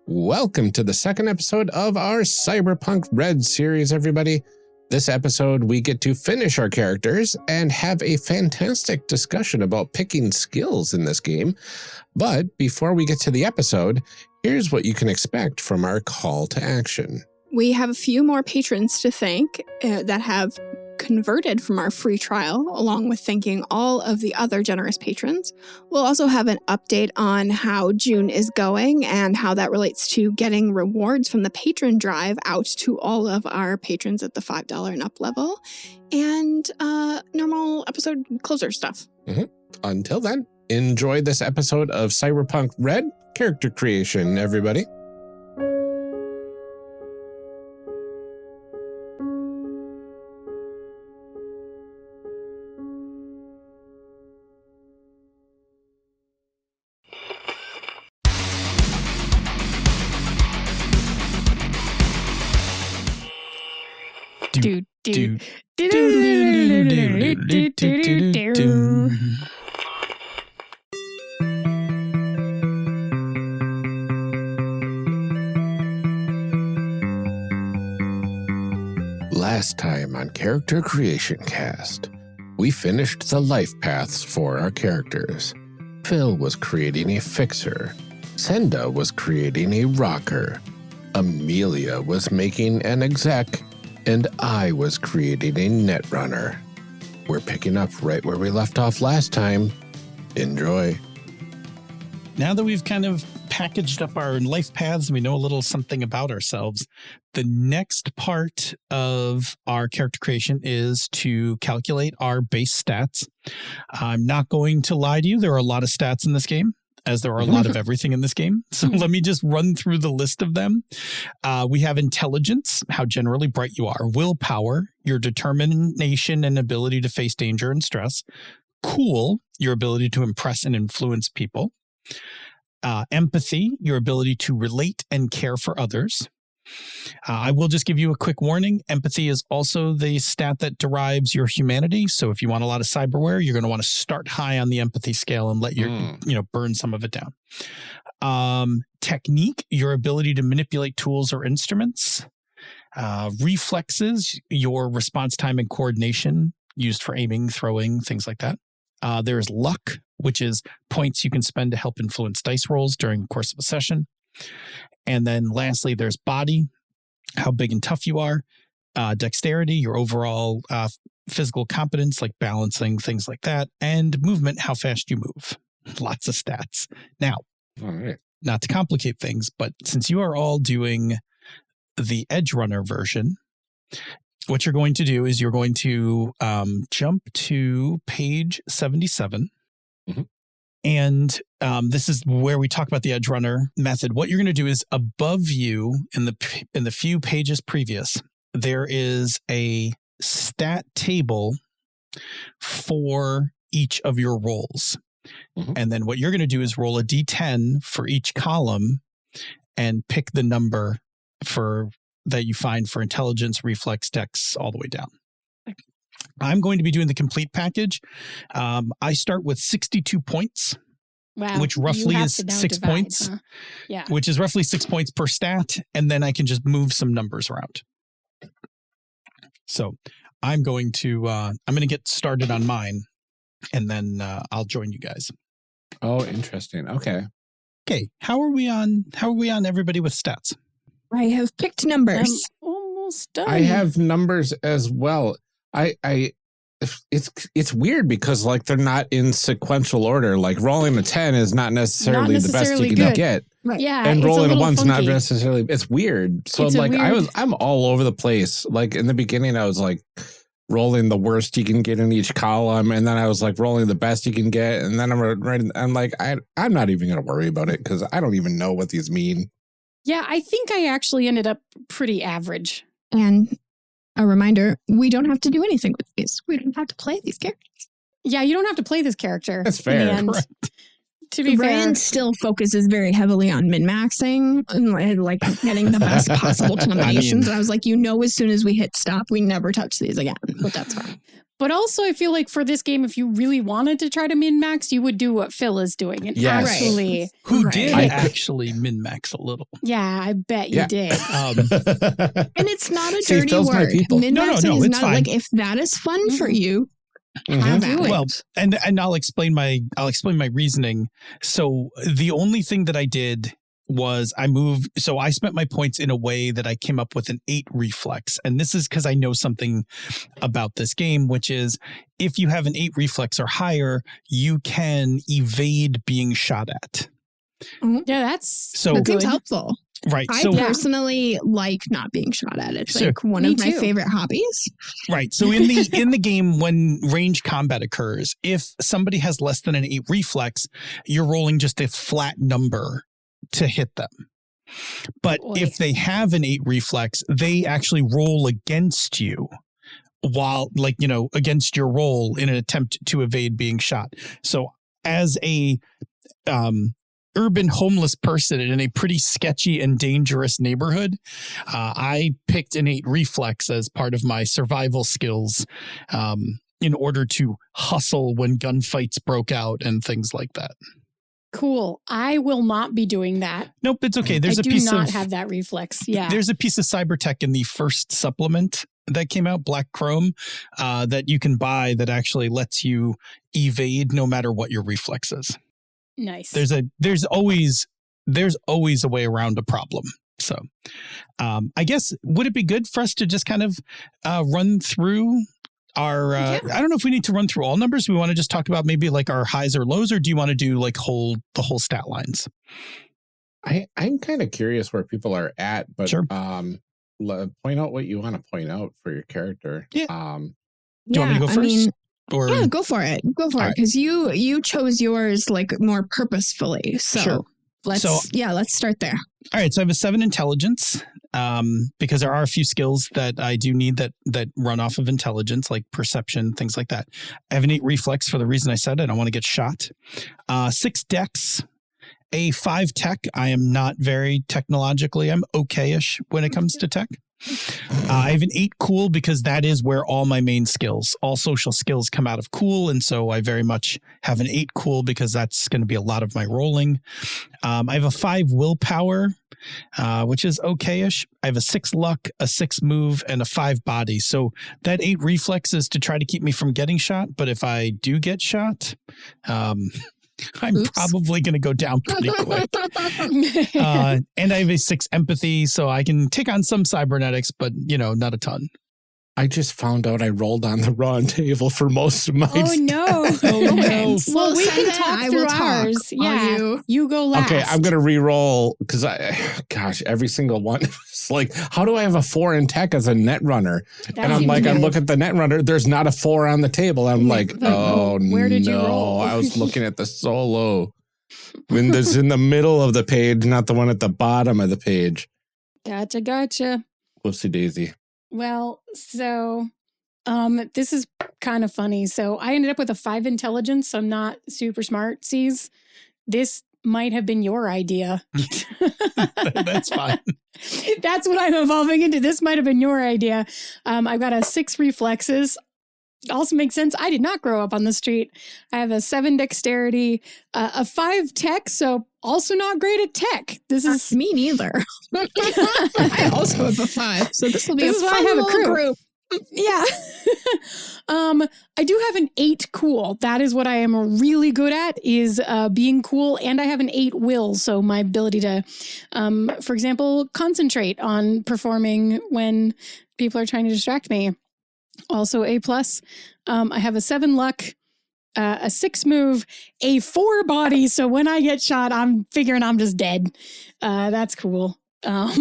Welcome to the second episode of our Cyberpunk Red series, everybody. This episode, we get to finish our characters and have a fantastic discussion about picking skills in this game. But before we get to the episode, here's what you can expect from our call to action. We have a few more patrons to thank that have converted from our free trial, along with thanking all of the other generous patrons. We'll also have an update on how June is going and how that relates to getting rewards from the patron drive out to all of our patrons at the $5 and up level, and normal episode closer stuff. Until then, enjoy this episode of Cyberpunk Red character creation, everybody. Last time on Character Creation Cast, we finished the life paths for our characters. Phil was creating a fixer. Senda was creating a rocker. Amelia was making an exec. And I was creating a netrunner. We're picking up right where we left off last time. Enjoy. Now that we've kind of packaged up our life paths and we know a little something about ourselves, the next part of our character creation is to calculate our base stats. I'm not going to lie to you. There are a lot of stats in this game, as there are a lot of everything in this game. So let me just run through the list of them. We have intelligence, how generally bright you are. Willpower, your determination and ability to face danger and stress. Cool, your ability to impress and influence people. Empathy, your ability to relate and care for others. I will just give you a quick warning. Empathy is also the stat that derives your humanity. So if you want a lot of cyberware, you're going to want to start high on the empathy scale and let your, burn some of it down. Technique, your ability to manipulate tools or instruments. Reflexes, your response time and coordination used for aiming, throwing, things like that. There's luck, which is points you can spend to help influence dice rolls during the course of a session. And then lastly, there's body, how big and tough you are, dexterity, your overall physical competence, like balancing, things like that, and movement, how fast you move. Lots of stats. Now, all right, not to complicate things, but since you are all doing the Edge Runner version, what you're going to do is you're going to jump to page 77. And this is where we talk about the Edge Runner method. What you're going to do is above you in the few pages previous, there is a stat table for each of your rolls. And then what you're going to do is roll a D10 for each column and pick the number that you find for intelligence, reflex, dex, all the way down. I'm going to be doing the complete package. I start with 62 points, which roughly is 6 points, huh? Yeah, which is roughly 6 points per stat. And then I can just move some numbers around. So I'm going to get started on mine, and then I'll join you guys. Oh, interesting. Okay. Okay. How are we on everybody with stats? I have picked numbers. I'm almost done. I have numbers as well. It's weird because like they're not in sequential order. Like rolling a 10 is not necessarily the best you can get. Right. Yeah. And rolling a 1's not necessarily, it's weird. So it's like I'm all over the place. Like in the beginning I was like rolling the worst you can get in each column, and then I was like rolling the best you can get, and then I'm like I'm not even gonna worry about it because I don't even know what these mean. Yeah, I think I actually ended up pretty average. And a reminder, we don't have to do anything with these. We don't have to play these characters. Yeah, you don't have to play this character. That's fair. To be fair, Ryan still focuses very heavily on min-maxing and like getting the best possible combinations. And I was like, as soon as we hit stop, we never touch these again. But that's fine. But also, I feel like for this game, if you really wanted to try to min-max, you would do what Phil is doing. And Yes. actually... Who Right. did I- actually min-max a little. Yeah, I bet Yeah. you did. And it's not a See, dirty Phil's my word. people. Min-maxing No, is it's not fine. like if that is fun for you, Mhm. have at it. Well, and I'll explain my reasoning. So the only thing that I did was I spent my points in a way that I came up with an 8 reflex. And this is because I know something about this game, which is if you have an 8 reflex or higher, you can evade being shot at. Yeah, that's So that seems good. helpful. right. I So personally like not being shot at. It's Sure. like one Me of my too. favorite hobbies. right. So in the game, when range combat occurs, if somebody has less than an 8 reflex, you're rolling just a flat number to hit them. But Boy. if they have an 8 reflex, they actually roll against you while against your roll in an attempt to evade being shot. So as a urban homeless person in a pretty sketchy and dangerous neighborhood, I picked an 8 reflex as part of my survival skills in order to hustle when gunfights broke out and things like that. Cool. I will not be doing that. Nope, it's okay. There's I a do piece not of have that reflex. Yeah. There's a piece of cybertech in the first supplement that came out, Black Chrome, that you can buy that actually lets you evade no matter what your reflex is. Nice. There's always a way around a problem. So I guess, would it be good for us to just kind of run through our, I don't know if we need to run through all numbers. We want to just talk about maybe like our highs or lows, or do you want to do like the whole stat lines? I'm kind of curious where people are at, but Sure. Point out what you want to point out for your character. Yeah. Do you want me to go I first? mean, Or yeah, go for it. Go for All it. right. Because you chose yours like more purposefully. So Sure. let's start there. All right, so I have a 7 intelligence because there are a few skills that I do need that run off of intelligence, like perception, things like that. I have an 8 reflex for the reason I said I don't want to get shot. 6 dex, a 5 tech. I am not very technologically. I'm okay-ish when it comes to tech. I have an 8 cool because that is where all my main skills, all social skills come out of cool. And so I very much have an 8 cool because that's going to be a lot of my rolling. I have a 5 willpower, which is okay-ish. I have a 6 luck, a 6 move, and a 5 body. So that 8 reflex is to try to keep me from getting shot. But if I do get shot, I'm probably going to go down pretty quick. And I have a 6 empathy, so I can take on some cybernetics, but, not a ton. I just found out I rolled on the wrong table for most of my Oh no. Oh, no. Well, we can Senda, talk I through will talk. ours. Are Yeah. you? You go last. Okay, I'm going to re-roll because every single one is like, how do I have a 4 in tech as a net runner? That And I'm seems like, I good. look at the net runner, there's not a 4 on the table. I'm like, oh, where did you no. roll? I was looking at the solo. When this in the middle of the page, not the one at the bottom of the page. Gotcha. Whoopsie daisy. Well, so this is kind of funny. So I ended up with a 5 intelligence. So I'm not super smart. Sees, this might have been your idea. That's fine. That's what I'm evolving into. This might have been your idea. I've got a 6 reflexes. Also makes sense. I did not grow up on the street. I have a 7 dexterity, a 5 tech, so also not great at tech. This is Me neither. I also have a 5, so this will be This a is why I fun have a little crew. group. yeah. I do have an 8 cool. That is what I am really good at, is being cool, and I have an 8 will. So my ability to, for example, concentrate on performing when people are trying to distract me. Also A+. I have a 7 luck, a 6 move, a 4 body. So when I get shot, I'm figuring I'm just dead. That's cool. I'll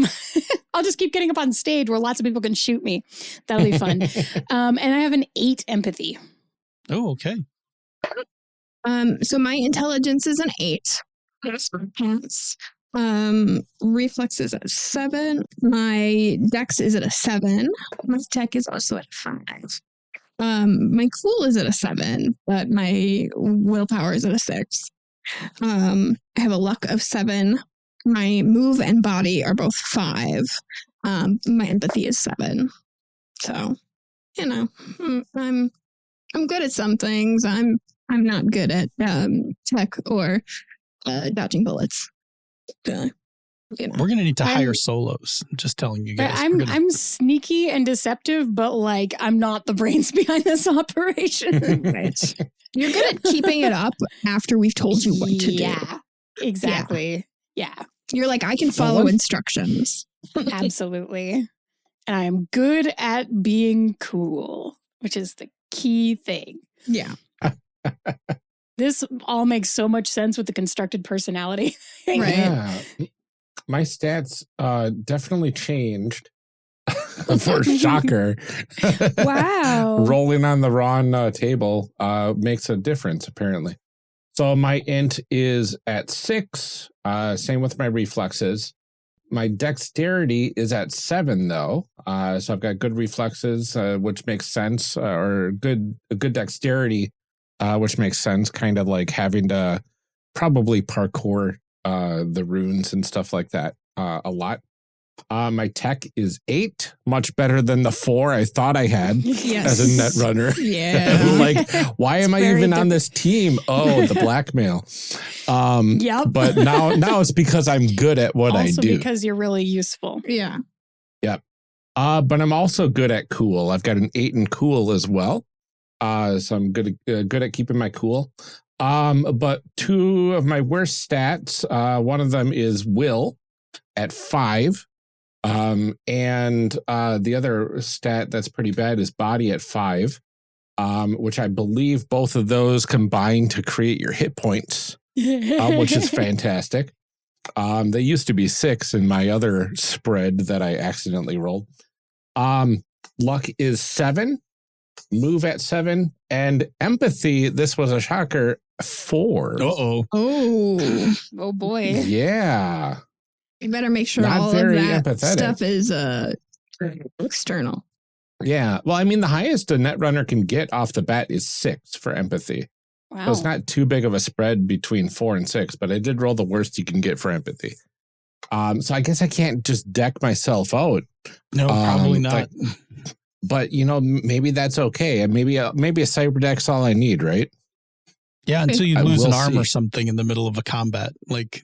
just keep getting up on stage where lots of people can shoot me. That'll be fun. And I have an 8 empathy. Oh, okay. So my intelligence is an 8. Pass. Reflex is at 7. My dex is at a 7. My tech is also at a 5. My cool is at a 7, but my willpower is at a 6. I have a luck of 7. My move and body are both 5. My empathy is 7. So, I'm I'm good at some things. I'm not good at tech or dodging bullets. We're gonna need to hire solos. I'm just telling you guys. I'm sneaky and deceptive, but like I'm not the brains behind this operation. Right. You're good at keeping it up after we've told you what to do. Yeah, exactly. Yeah. You're like, I can follow instructions. Absolutely. And I am good at being cool, which is the key thing. Yeah. This all makes so much sense with the constructed personality thing. Right. Yeah. My stats definitely changed for shocker. Wow. Rolling on the wrong table makes a difference, apparently. So my int is at 6. Same with my reflexes. My dexterity is at 7, though. So I've got good reflexes, which makes sense, or a good dexterity, which makes sense, kind of like having to probably parkour the runes and stuff like that a lot. My tech is 8, much better than the 4 I thought I had as a net runner. Yeah. Like, why am I even on this team? Oh, the blackmail. Yep. But now it's because I'm good at what I Also do. because you're really useful. Yeah. Yep. But I'm also good at cool. I've got an 8 in cool as well. So I'm good at keeping my cool. But 2 of my worst stats, one of them is will at 5. And the other stat that's pretty bad is body at 5, which I believe both of those combine to create your hit points, which is fantastic. They used to be 6 in my other spread that I accidentally rolled. Luck is 7, move at 7, and empathy, this was a shocker, 4. Uh-oh. Oh boy. Yeah. You better make sure Not all of very that empathetic. stuff is external. Yeah. Well, I mean, the highest a net runner can get off the bat is 6 for empathy. Wow. So it's not too big of a spread between 4 and 6, but I did roll the worst you can get for empathy. So I guess I can't just deck myself out. No, probably not. But you know, maybe that's okay. And maybe a cyber deck's all I need, right? Yeah, until you I lose an will arm or see. something in the middle of a combat, like,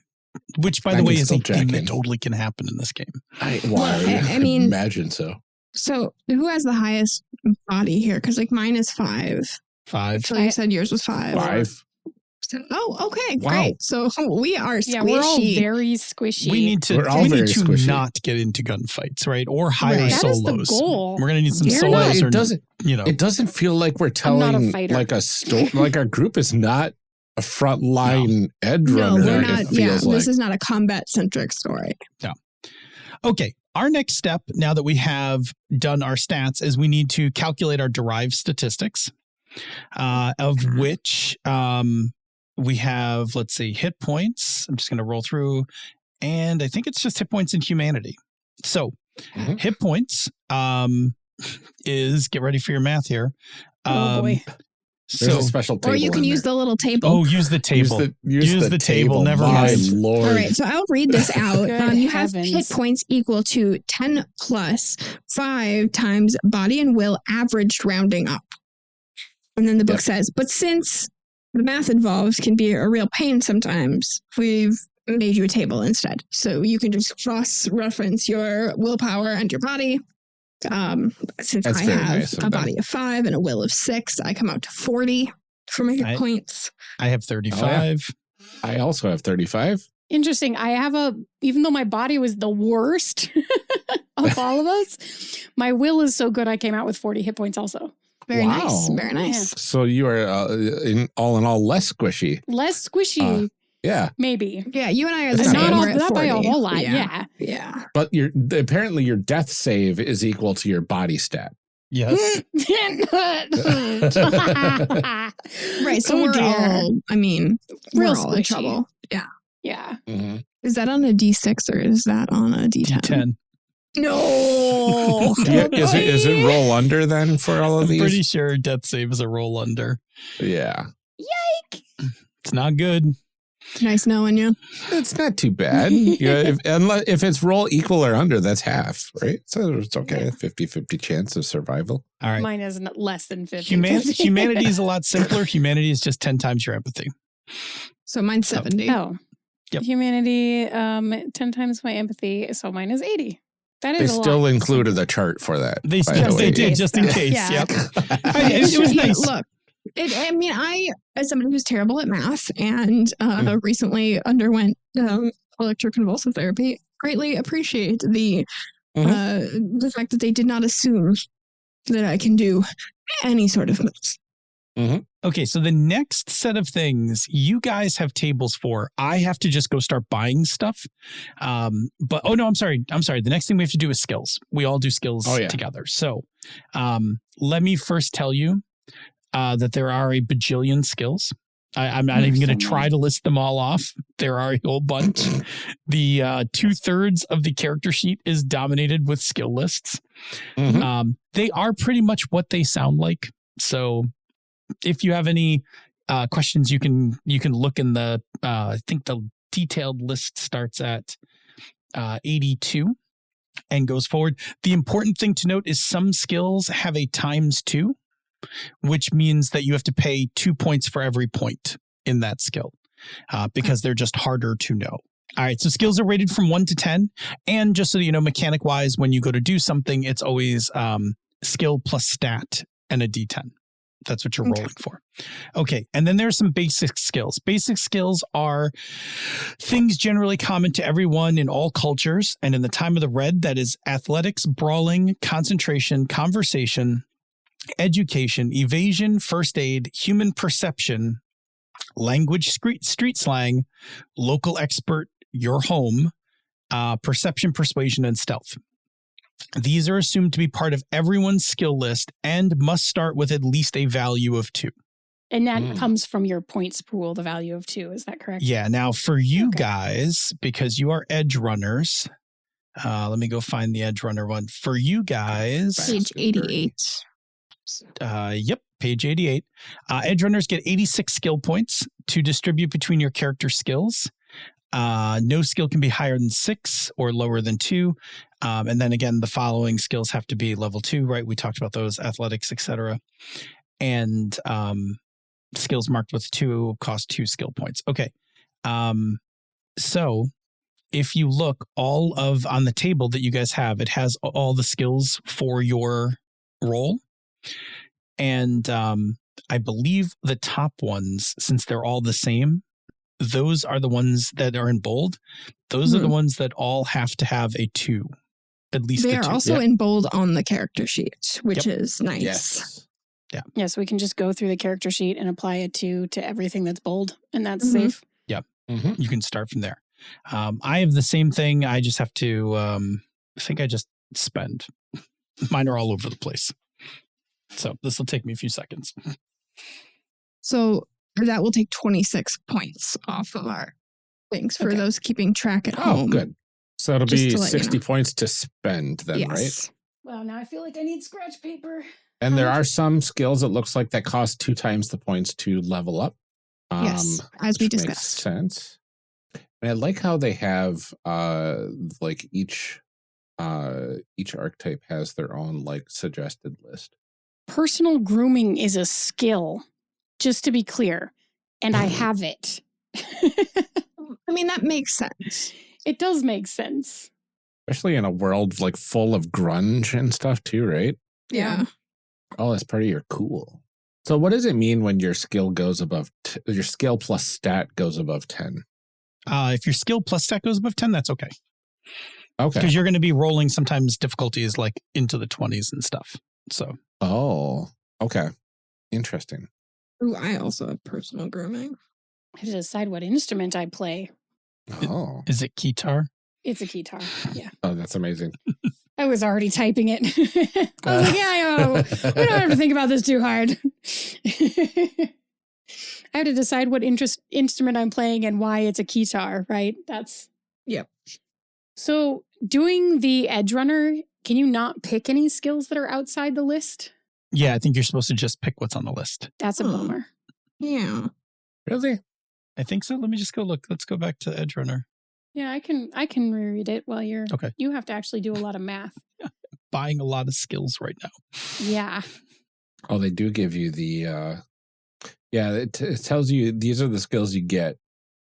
which by I the way can is still a thing jack that in. totally can happen in this game. I mean- imagine so. So who has the highest body here? Because like mine is 5. 5. So you said yours was 5. 5. Oh, okay, Wow. great. So we are squishy. Yeah, we're all very squishy. We need to We're all very squishy. not get into gunfights, right? Or hire Right. That is solos. the goal. We're gonna need some You're solos. not- Or, It doesn't. you know, It doesn't feel like we're I'm not a telling fighter. like a story. Like our group is not a frontline edge No, runner. we're it not. Yeah, feels like. this is not a combat centric story. okay. Our next step, now that we have done our stats, is we need to calculate our derived statistics, of which we have, let's see, hit points. I'm just going to roll through, and I think it's just hit points in humanity. So Mhm. hit points is, get ready for your math here. Oh boy. There's So, a special table. Or you can in use there. the little table. oh, use the table. Use the table, never My mind. Lord. All right, so I'll read this out. Good You have heavens. hit points equal to 10 plus 5 times body and will averaged rounding up. And then the book Yep. says, but since the math involved can be a real pain sometimes, we've made you a table instead. So you can just cross-reference your willpower and your body. Since That's I very have nice of a them. body of 5 and a will of 6, I come out to 40 for my hit points. I have 35. I also have 35. Interesting. I have even though my body was the worst of all of us, my will is so good I came out with 40 hit points also. Very nice. Wow. Very nice. So you are in all less squishy. Less squishy, Yeah, maybe. Yeah, you and I are the That's same. not Not, We're at not by a 40. whole lot. Yeah. Yeah. Yeah. but apparently your death save is equal to your body stat. Yes. Right. So Oh, we're dear. all, I mean, Real we're all in squishy. trouble. Yeah. Yeah. Mhm. Is that on a D6 or is that on a D10? 10. No. Yeah, is it roll under then for all of I'm these? pretty sure death save is a roll under. Yeah. It's not good. Nice knowing you. It's not too bad. If it's roll equal or under, that's half, right? So it's okay. 50-50 chance of survival. All right. Mine is less than 50. Humanity is a lot simpler. Humanity is just 10 times your empathy. So mine's 70. Oh. Yep. Humanity, 10 times my empathy. So mine is 80. That is They a still lot. included a chart for that. They did, just in case. Yeah. Yep. It was nice. Look, I, as somebody who's terrible at math and recently underwent electroconvulsive therapy, greatly appreciate the fact that they did not assume that I can do any sort of math. Okay, so the next set of things you guys have tables for. I have to just go start buying stuff. But I'm sorry. The next thing we have to do is skills. We all do skills together. So let me first tell you that there are a bajillion skills. I'm not even going to try to list them all off. There are a whole bunch. The 2/3 of the character sheet is dominated with skill lists. They are pretty much what they sound like. So if you have any questions, you can look in the, I think the detailed list starts at 82 and goes forward. The important thing to note is some skills have a ×2, which means that you have to pay 2 points for every point in that skill because they're just harder to know. All right, so skills are rated from 1 to 10. And just so you know, mechanic wise, when you go to do something, it's always skill plus stat and a D10. That's what you're rolling for. Okay. And then there's some basic skills. Basic skills are things generally common to everyone in all cultures. And in the time of the Red, that is athletics, brawling, concentration, conversation, education, evasion, first aid, human perception, language, street slang, local expert, your home, perception, persuasion, and stealth. These are assumed to be part of everyone's skill list and must start with at least a value of 2. And that comes from your points pool, the value of 2. Is that correct? Yeah. Now for you guys, because you are edge runners, let me go find the edge runner one. For you guys. Page 88. Yep. Page 88. Edge runners get 86 skill points to distribute between your character skills. No skill can be higher than 6 or lower than 2. And then again, the following skills have to be level 2, right? We talked about those, athletics, etc. And skills marked with 2 cost 2 skill points. Okay. So if you look on the table that you guys have, it has all the skills for your role. And I believe the top ones, since they're all the same, those are the ones that are in bold. Those are the ones that all have to have a 2, at least. They a 2. are also in bold on the character sheet, which is nice. Yes. Yeah. Yeah, so we can just go through the character sheet and apply a 2 to everything that's bold, and that's safe. Yeah. You can start from there. I have the same thing. I just have to, I think I just spend. Mine are all over the place. So this will take me a few seconds. So that will take 26 points off of our things for those keeping track at home. Oh, good. So it'll Just be to let you 60 know. points to spend then, right? Wow, now I feel like I need scratch paper. And there are some skills it looks like that cost 2 times the points to level up. Yes, as we which makes discussed. sense. And I like how they have like each archetype has their own like suggested list. Personal grooming is a skill, just to be clear, and I have it. I mean, that makes sense. It does make sense. Especially in a world like full of grunge and stuff too, right? Yeah. Oh, that's part of your cool. So what does it mean when your skill goes above, your skill plus stat goes above 10? If your skill plus stat goes above 10, that's okay. Okay. Because you're going to be rolling sometimes difficulties like into the 20s and stuff. So. Oh, okay. Interesting. Ooh, I also have personal grooming. I have to decide what instrument I play. Oh. Is it guitar? It's a guitar. Yeah. Oh, that's amazing. I was already typing it. I was like, yeah, we don't have to think about this too hard. I have to decide what instrument I'm playing and why it's a guitar, right? Yep. So doing the edge runner, can you not pick any skills that are outside the list? Yeah, I think you're supposed to just pick what's on the list. That's a bummer. Yeah. Really? I think so. Let me just go look. Let's go back to Edge Runner. Yeah, I can reread it while you're. Okay. You have to actually do a lot of math. Buying a lot of skills right now. Yeah. Oh, they do give you the. It tells you these are the skills you get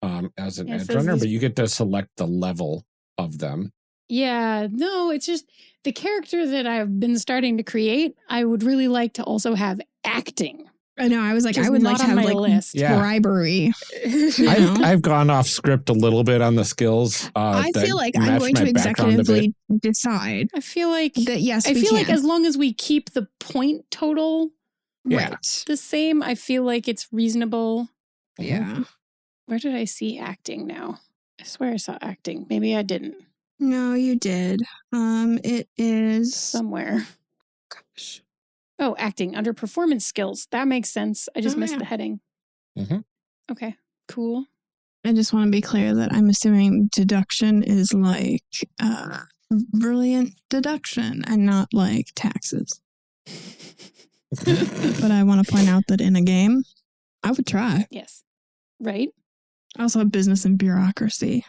as an edge runner, but you get to select the level of them. Yeah, no, it's just the character that I've been starting to create. I would really like to also have acting. I know. I was like, I would like to have like list. bribery. I've gone off script a little bit on the skills. I feel like I'm going to executively decide. I feel like that yes, I feel like as long as we keep the point total the same, I feel like it's reasonable. Yeah. Where did I see acting now? I swear I saw acting. Maybe I didn't. No, you did. It is somewhere. Gosh. Oh, acting under performance skills. That makes sense. I just missed the heading. Mm-hmm. Okay, cool. I just want to be clear that I'm assuming deduction is like brilliant deduction and not like taxes. But I want to point out that in a game, I would try. Yes. Right? I also have business and bureaucracy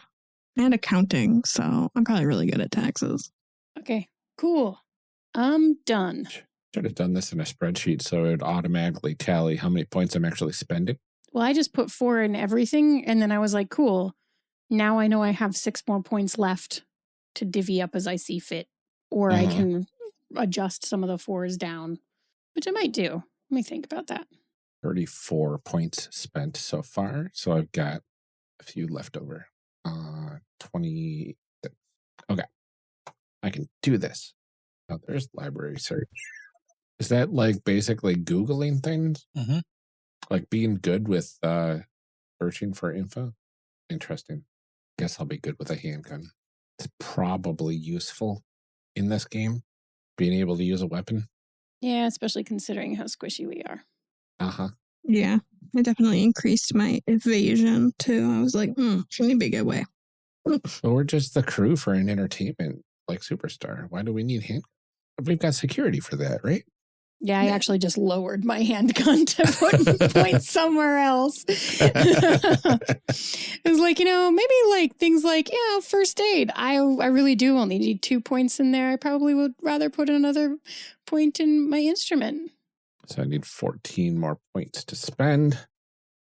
and accounting, so I'm probably really good at taxes. Okay, cool. I'm done. Should have done this in a spreadsheet so it would automatically tally how many points I'm actually spending. Well, I just put 4 in everything, and then I was like, cool. Now I know I have 6 more points left to divvy up as I see fit. Or I can adjust some of the 4s down, which I might do. Let me think about that. 34 points spent so far, so I've got a few left over. 26. Okay. I can do this. Oh, there's library search. Is that like basically Googling things? Mm-hmm. Like being good with searching for info? Interesting. Guess I'll be good with a handgun. It's probably useful in this game, being able to use a weapon. Yeah, especially considering how squishy we are. Uh-huh. Yeah, I definitely increased my evasion too. I was like, shouldn't be a good way. But we're just the crew for an entertainment like Superstar. Why do we need handguns? We've got security for that, right? Yeah, I actually just lowered my handgun to put points somewhere else. It was like, maybe like things like, first aid. I really do only need 2 points in there. I probably would rather put another point in my instrument. So I need 14 more points to spend.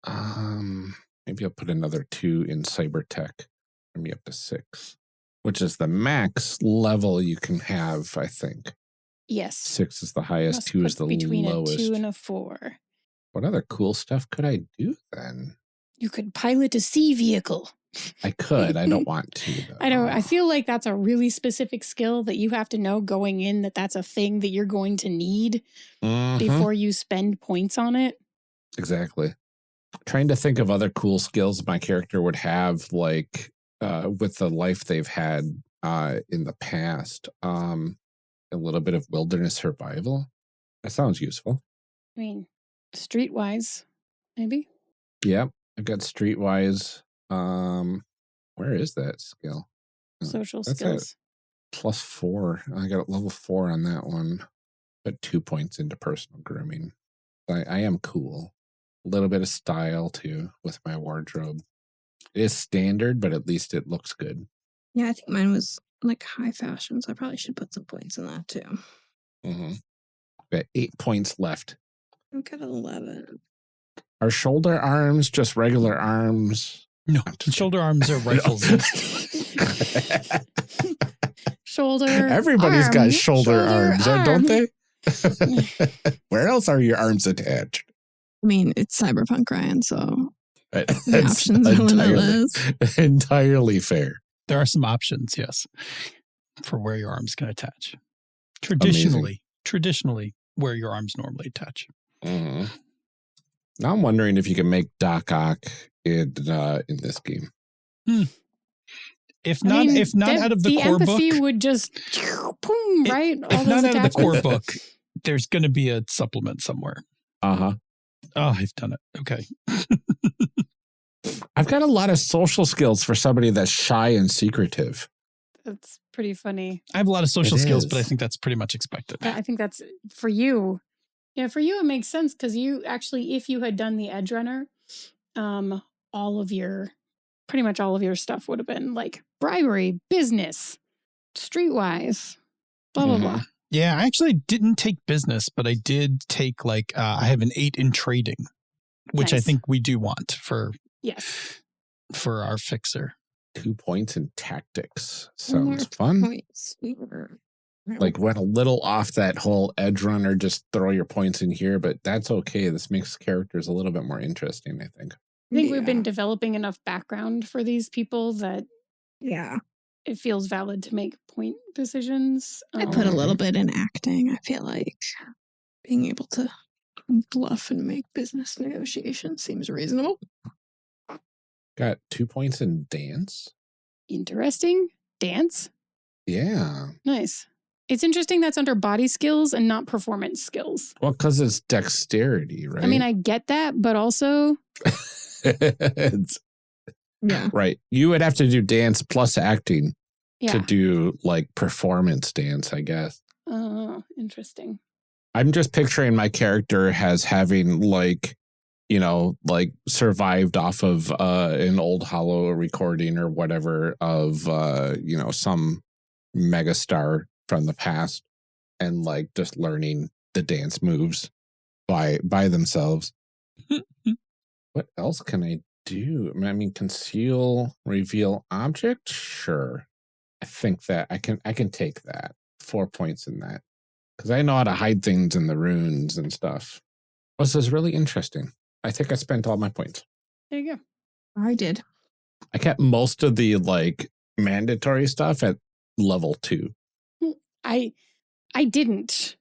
Maybe I'll put another 2 in Cybertech. Bring me up to 6, which is the max level you can have, I think. Yes. 6 is the highest, 2 is the between lowest. Between a 2 and a 4. What other cool stuff could I do then? You could pilot a sea vehicle. I could. I don't want to, though. I know. I feel like that's a really specific skill that you have to know going in, that's a thing that you're going to need before you spend points on it. Exactly. Trying to think of other cool skills my character would have, like with the life they've had in the past. A little bit of wilderness survival. That sounds useful. I mean, streetwise, maybe? Yep. I've got streetwise. Where is that skill? Social skills. +4. I got level 4 on that one. Put 2 points into personal grooming. I am cool. A little bit of style too with my wardrobe. It is standard, but at least it looks good. Yeah, I think mine was like high fashion, so I probably should put some points in that too. Got 8 points left. I've got 11. Are shoulder arms just regular arms? No, shoulder arms are rifles. Shoulder. Everybody's got shoulder arms, don't they? Where else are your arms attached? I mean, it's Cyberpunk, Ryan, so the options are limitless. Entirely fair. There are some options, yes, for where your arms can attach. Traditionally, where your arms normally attach. Now I'm wondering if you can make Doc Ock in this game. If not out of the core book, the empathy would just boom, right? If not out of the core book, there's going to be a supplement somewhere. Oh, I've done it. Okay. I've got a lot of social skills for somebody that's shy and secretive. That's pretty funny. I have a lot of social skills, but I think that's pretty much expected. I think that's for you. Yeah, for you, it makes sense because you actually, if you had done the Edge Runner, pretty much all of your stuff would have been like bribery, business, streetwise, blah, blah, blah. Yeah, I actually didn't take business, but I did take I have an 8 in trading, which I Nice. think we do want for Yes. our fixer. 2 points in tactics. One more Sounds fun. points. We were- Like went a little off that whole edge runner, just throw your points in here, but that's okay. This makes characters a little bit more interesting, I think. I think we've Yeah. been developing enough background for these people that Yeah. it feels valid to make point decisions. I put a Mhm. little bit in acting. I feel like being able to bluff and make business negotiations seems reasonable. Got 2 points in dance. Interesting. Dance. Yeah. Nice. It's interesting that's under body skills and not performance skills. Well, because it's dexterity, right? I mean, I get that, but also, It's- Yeah. right. You would have to do dance plus acting to yeah. do like performance dance, I guess. Interesting. I'm just picturing my character as having like survived off of an old hollow recording or whatever of some megastar from the past and like just learning the dance moves by themselves. What else can I do? I mean, conceal, reveal object? Sure. I think that I can take that. 4 points in that. Because I know how to hide things in the runes and stuff. This is really interesting. I think I spent all my points. There you go. I did. I kept most of the like mandatory stuff at level 2. I didn't.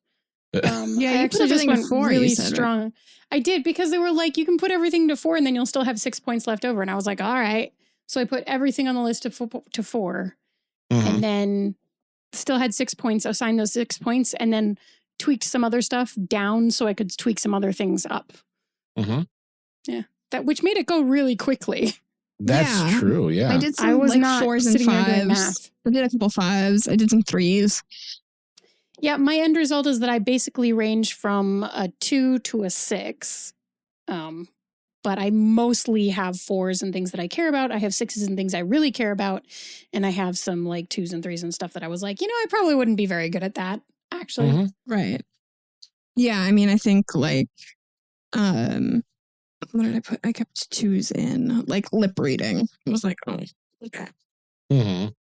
Yeah, I you actually put just everything to went 4, you really said, right? strong. I did because they were like, you can put everything to 4 and then you'll still have 6 points left over. And I was like, all right. So I put everything on the list to 4 Mhm. and then still had 6 points, assigned those 6 points and then tweaked some other stuff down so I could tweak some other things up. Mhm. Which made it go really quickly. That's Yeah. true. Yeah. I did some I was like not 4s and sitting there doing 5s. math. I did a couple 5s. I did some 3s. Yeah, my end result is that I basically range from a 2 to a 6. But I mostly have 4s and things that I care about. I have 6s and things I really care about. And I have some like 2s and 3s and stuff that I was like, I probably wouldn't be very good at that, actually. Mhm. Right. Yeah, I mean, I think like, what did I put? I kept 2s in, like lip reading. It was like, oh, okay, Mhm.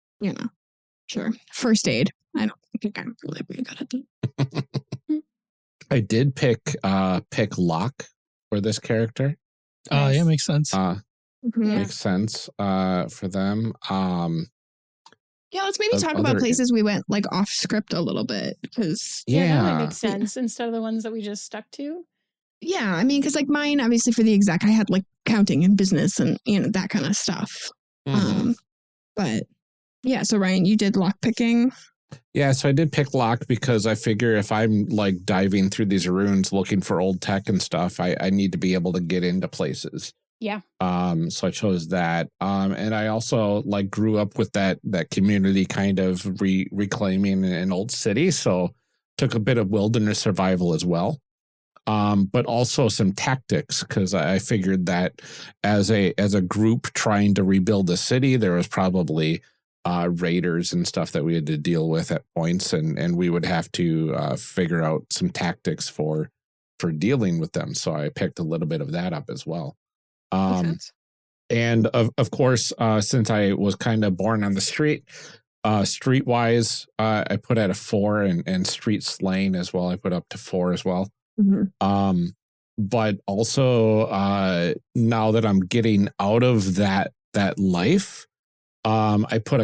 Sure. First aid. I don't think I'm really good at that. I did pick lock for this character. Nice. Yeah, makes sense. Yeah. Makes sense for them. Yeah, let's maybe Of talk about other- places we went like off script a little bit because Yeah, that Yeah. might make sense instead of the ones that we just stuck to. yeah, I mean, because like mine, obviously for the exec, I had like accounting and business and that kind of stuff. Mhm. But yeah, so Ryan, you did lock picking. Yeah, so I did pick lock because I figure if I'm like diving through these runes looking for old tech and stuff, I need to be able to get into places. Yeah. So I chose that. And I also like grew up with that community kind of reclaiming an old city. So took a bit of wilderness survival as well. But also some tactics because I figured that as a group trying to rebuild the city, there was probably raiders and stuff that we had to deal with at points, and we would have to figure out some tactics for dealing with them. So I picked a little bit of that up as well. Makes sense. And of course, since I was kind of born on the street, streetwise, I put at a 4, and street slaying as well. I put up to 4 as well. Mhm. But also now that I'm getting out of that life, I put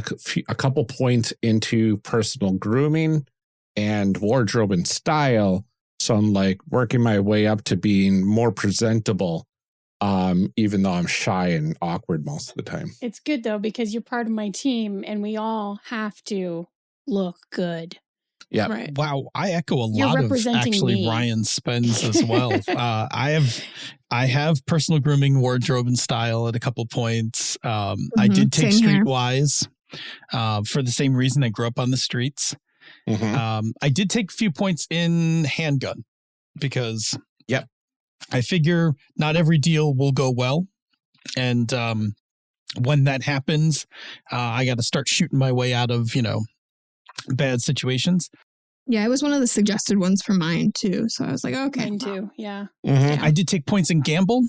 a couple points into personal grooming and wardrobe and style. So I'm like working my way up to being more presentable, even though I'm shy and awkward most of the time. It's good though, because you're part of my team and we all have to look good. Yeah. Right. Wow, I echo a You're lot of representing actually me. Ryan's spends as well. I have personal grooming, wardrobe, and style at a couple points. I did take Same here. streetwise for the same reason. I grew up on the streets. Mhm. I did take a few points in handgun because Yep. I figure not every deal will go well, And when that happens, I got to start shooting my way out of, bad situations. Yeah, it was one of the suggested ones for mine too. So I was like, okay. Mine too. Yeah. I did take points in gamble.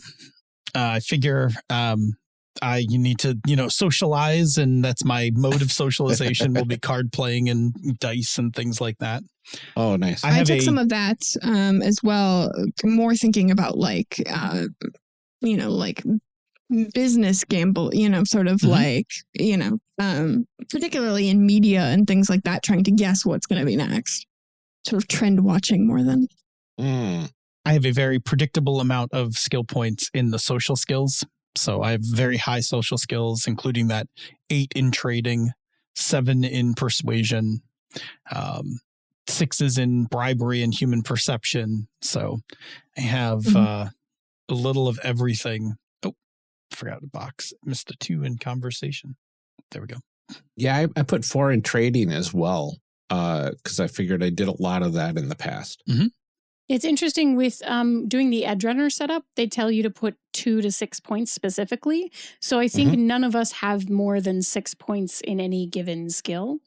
I figure you need to, socialize, and that's my mode of socialization will be card playing and dice and things like that. Oh, nice. I took some of that as well. More thinking about like business gamble, sort of like, particularly in media and things like that, trying to guess what's going to be next. Sort of trend watching more than. I have a very predictable amount of skill points in the social skills. So I have very high social skills, including that 8 in trading, 7 in persuasion, 6s in bribery and human perception. So I have a little of everything. Oh, forgot a box. Missed a 2 in conversation. There we go. Yeah, I put 4 in trading as well, because I figured I did a lot of that in the past. Mm-hmm. It's interesting with doing the Edge Runner setup, they tell you to put 2 to 6 points specifically. So I think none of us have more than 6 points in any given skill,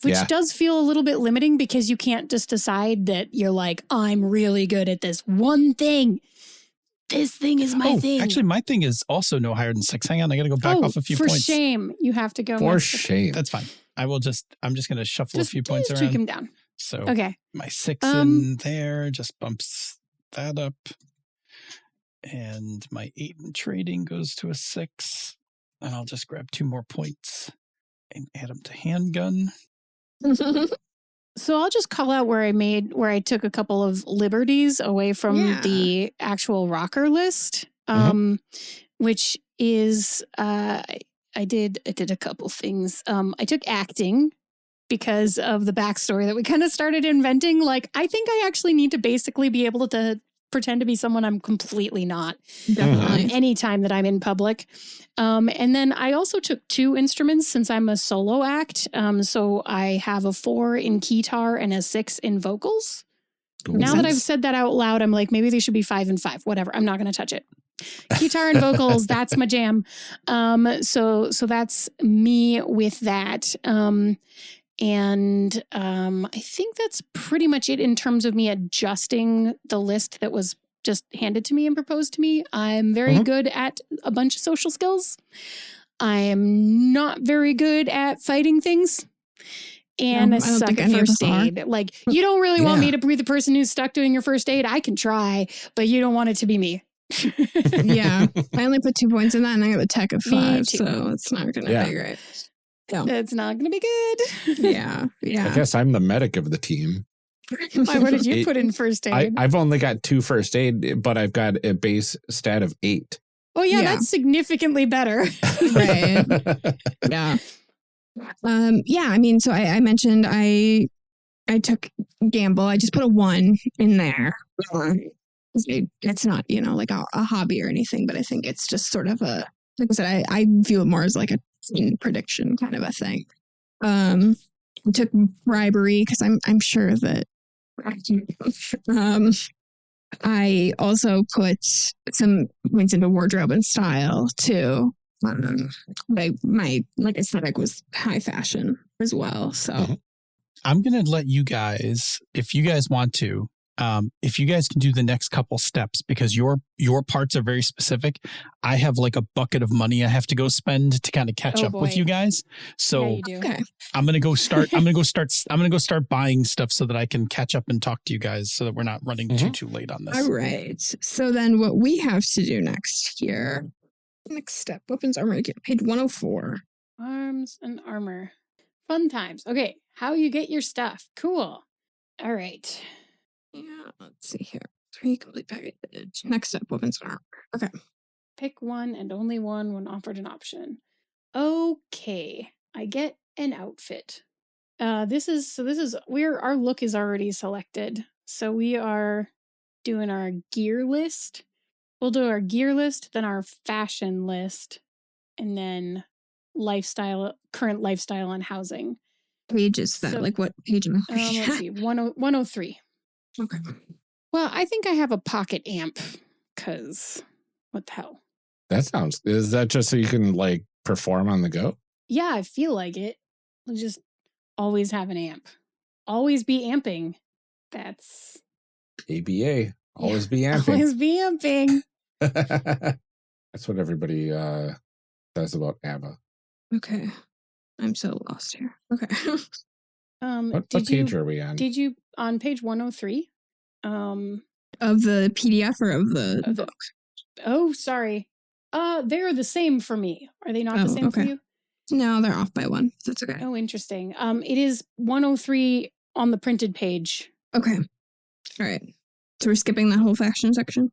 which does feel a little bit limiting because you can't just decide that you're like, I'm really good at this one thing. This thing is my thing. Actually, my thing is also no higher than 6. Hang on, I got to go back off a few points. For shame, you have to go. For shame. That's fine. I'm just going to shuffle a few points around. Tweak them down. So okay. My 6 in there just bumps that up. And my 8 in trading goes to a 6. And I'll just grab 2 more points and add them to handgun. So I'll just call out where I took a couple of liberties away from the actual rocker list, which is I did a couple things. I took acting because of the backstory that we kind of started inventing. Like, I think I actually need to basically be able to pretend to be someone I'm completely not. Definitely. Anytime that I'm in public. And then I also took 2 instruments since I'm a solo act. So I have a 4 in guitar and a 6 in vocals. Now that I've said that out loud, I'm like, maybe they should be 5 and 5, whatever. I'm not going to touch it. Guitar and vocals, that's my jam. So that's me with that. And I think that's pretty much it in terms of me adjusting the list that was just handed to me and proposed to me. I'm very good at a bunch of social skills. I am not very good at fighting things. And I suck at first aid. Like, you don't really want me to be the person who's stuck doing your first aid. I can try, but you don't want it to be me. I only put 2 points in that and I got a tech of 5, so it's not going to be great. Yeah. It's not going to be good. Yeah. I guess I'm the medic of the team. Why, what did you put in first aid? I've only got 2 first aid, but I've got a base stat of 8. Oh, yeah, that's significantly better. Right. Yeah. I mean, so I mentioned I took gamble. I just put a 1 in there. It's not, like a hobby or anything, but I think it's just sort of like I said, I view it more as like a prediction kind of a thing. I took bribery because I'm sure that I also put some points into wardrobe and style too. My like aesthetic was high fashion as well. So I'm gonna let you guys, if you guys want to, if you guys can do the next couple steps, because your parts are very specific. I have like a bucket of money I have to go spend to kind of catch up with you guys. So I'm gonna go start. I'm gonna go start buying stuff so that I can catch up and talk to you guys, so that we're not running too late on this. All right. So then, what we have to do next here. Next step: weapons, armor. Page 104. Arms and armor. Fun times. Okay, how you get your stuff? Cool. All right. Yeah, let's see here. 3 complete package. Next up, weapons and armor. Okay. Pick one and only one when offered an option. Okay, I get an outfit. Our look is already selected. So we are doing our gear list. We'll do our gear list, then our fashion list, and then current lifestyle and housing. Page is that? Like what page am I? Let's see, 103. Okay. Well, I think I have a pocket amp, because what the hell? Is that just so you can like perform on the go? Yeah, I feel like it. We'll just always have an amp. Always be amping. That's ABA. Always be amping. always be amping. That's what everybody says about ABBA. Okay. I'm so lost here. Okay. What page are we on? Did you on page 103? Of the PDF or of the book? Oh, sorry. They're the same for me. Are they not the same for you? No, they're off by one. That's okay. Oh, interesting. It is 103 on the printed page. Okay. All right. So we're skipping that whole fashion section?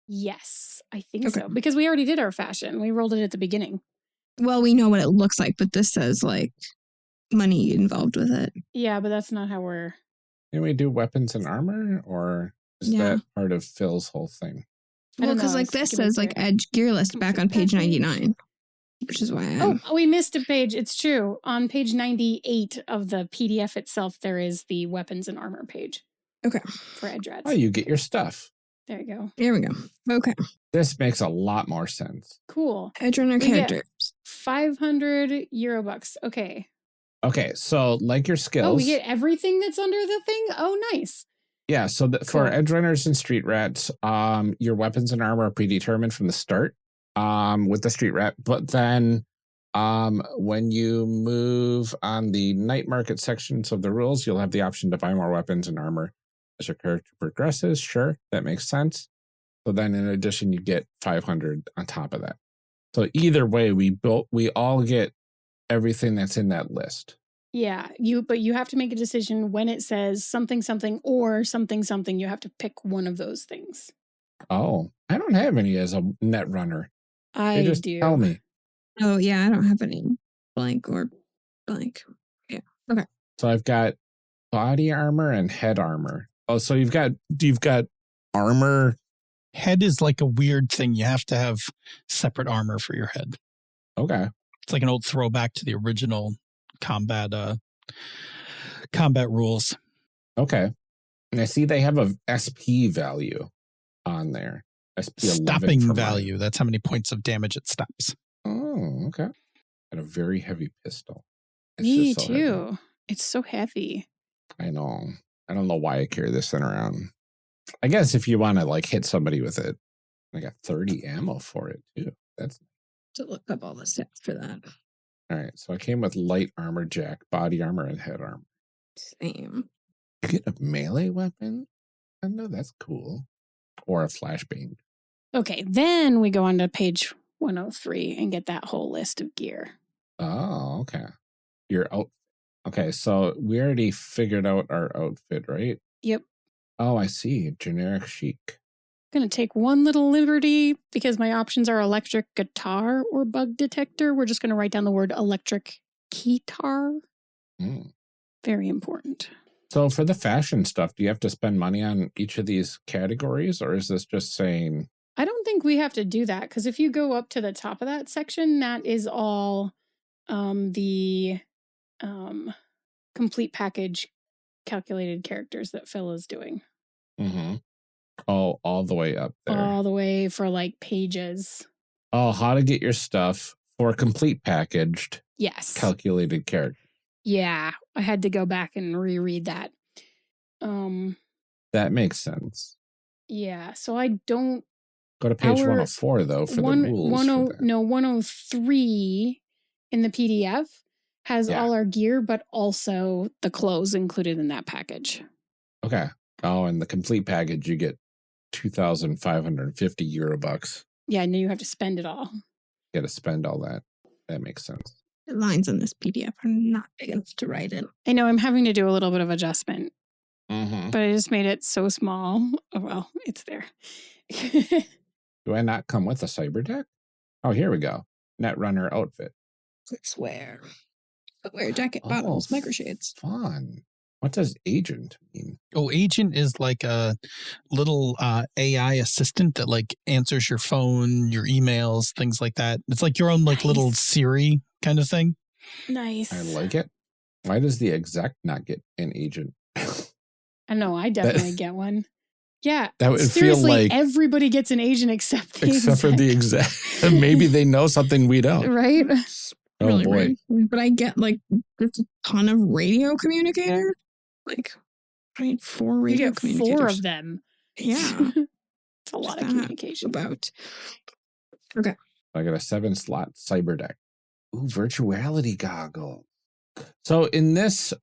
Yes, I think so. Because we already did our fashion. We rolled it at the beginning. Well, we know what it looks like, but this says like money involved with it. Yeah, but that's not how we're... Can we do weapons and armor, or is that part of Phil's whole thing? Well, because like this says like Edge gear list back on page 99, which is why Oh, we missed a page. It's true. On page 98 of the PDF itself, there is the weapons and armor page. Okay. For Edge Rats. Oh, you get your stuff. There you go. There we go. Okay. This makes a lot more sense. Cool. Edge runner characters. 500 Eurobucks. Okay. Okay, so like your skills. Oh, we get everything that's under the thing? Oh, nice. Yeah, so for edge runners and street rats, your weapons and armor are predetermined from the start with the street rat. But then when you move on the night market sections of the rules, you'll have the option to buy more weapons and armor as your character progresses. Sure, that makes sense. So then in addition, you get 500 on top of that. So either way, we all get everything that's in that list. Yeah, but you have to make a decision when it says something something or something something. You have to pick one of those things. Oh, I don't have any as a net runner. I just do. Tell me. Oh yeah, I don't have any blank or blank. Yeah. Okay. So I've got body armor and head armor. Oh, so you've got armor. Head is like a weird thing. You have to have separate armor for your head. Okay. It's like an old throwback to the original combat rules. Okay. And I see they have a SP value on there. SP 11 stopping value. That's how many points of damage it stops. Oh, okay. And a very heavy pistol. Me too. Heavy. It's so heavy. I know. I don't know why I carry this thing around. I guess if you want to like hit somebody with it, I got 30 ammo for it too. That's to look up all the stats for that. All right, so I came with light armor jack, body armor, and head armor. Same. You get a melee weapon? I know that's cool. Or a flashbang. Okay, then we go on to page 103 and get that whole list of gear. Oh, okay. Your outfit. Okay, so we already figured out our outfit, right? Yep. Oh, I see. Generic chic. I'm going to take one little liberty because my options are electric guitar or bug detector. We're just going to write down the word electric guitar. Very important. So for the fashion stuff, do you have to spend money on each of these categories, or is this just saying... I don't think we have to do that, because if you go up to the top of that section, that is all the complete package calculated characters that Phil is doing. Mm-hmm. Oh, all the way up there. All the way for like pages. Oh, how to get your stuff for complete packaged. Yes. Calculated character. Yeah, I had to go back and reread that. That makes sense. Yeah, so I don't... Go to page 104, though, for the rules. 103 in the PDF has all our gear, but also the clothes included in that package. Okay. Oh, and the complete package, you get 2,550 Eurobucks. Yeah, and then you have to spend it all. You got to spend all that. That makes sense. The lines in this PDF are not big enough to write in. I know I'm having to do a little bit of adjustment, but I just made it so small. Oh, well, it's there. Do I not come with a cyber deck? Oh, here we go. Netrunner outfit. Footwear. Footwear, jacket, bottles, microshades. Fun. What does agent mean? Oh, agent is like a little AI assistant that like answers your phone, your emails, things like that. It's like your own like little Siri kind of thing. Nice. I like it. Why does the exec not get an agent? I know. I definitely get one. Yeah. That would feel seriously, like everybody gets an agent except the for the exec. Maybe they know something we don't. Right? It's Oh really boy. weird. But I get like there's a ton of radio communicator. Like, right, 4 You radio get 4 communicators. of them. Yeah. It's a lot of That communication. About. Okay. I got a 7-slot cyber deck. Ooh, virtuality goggle. So in this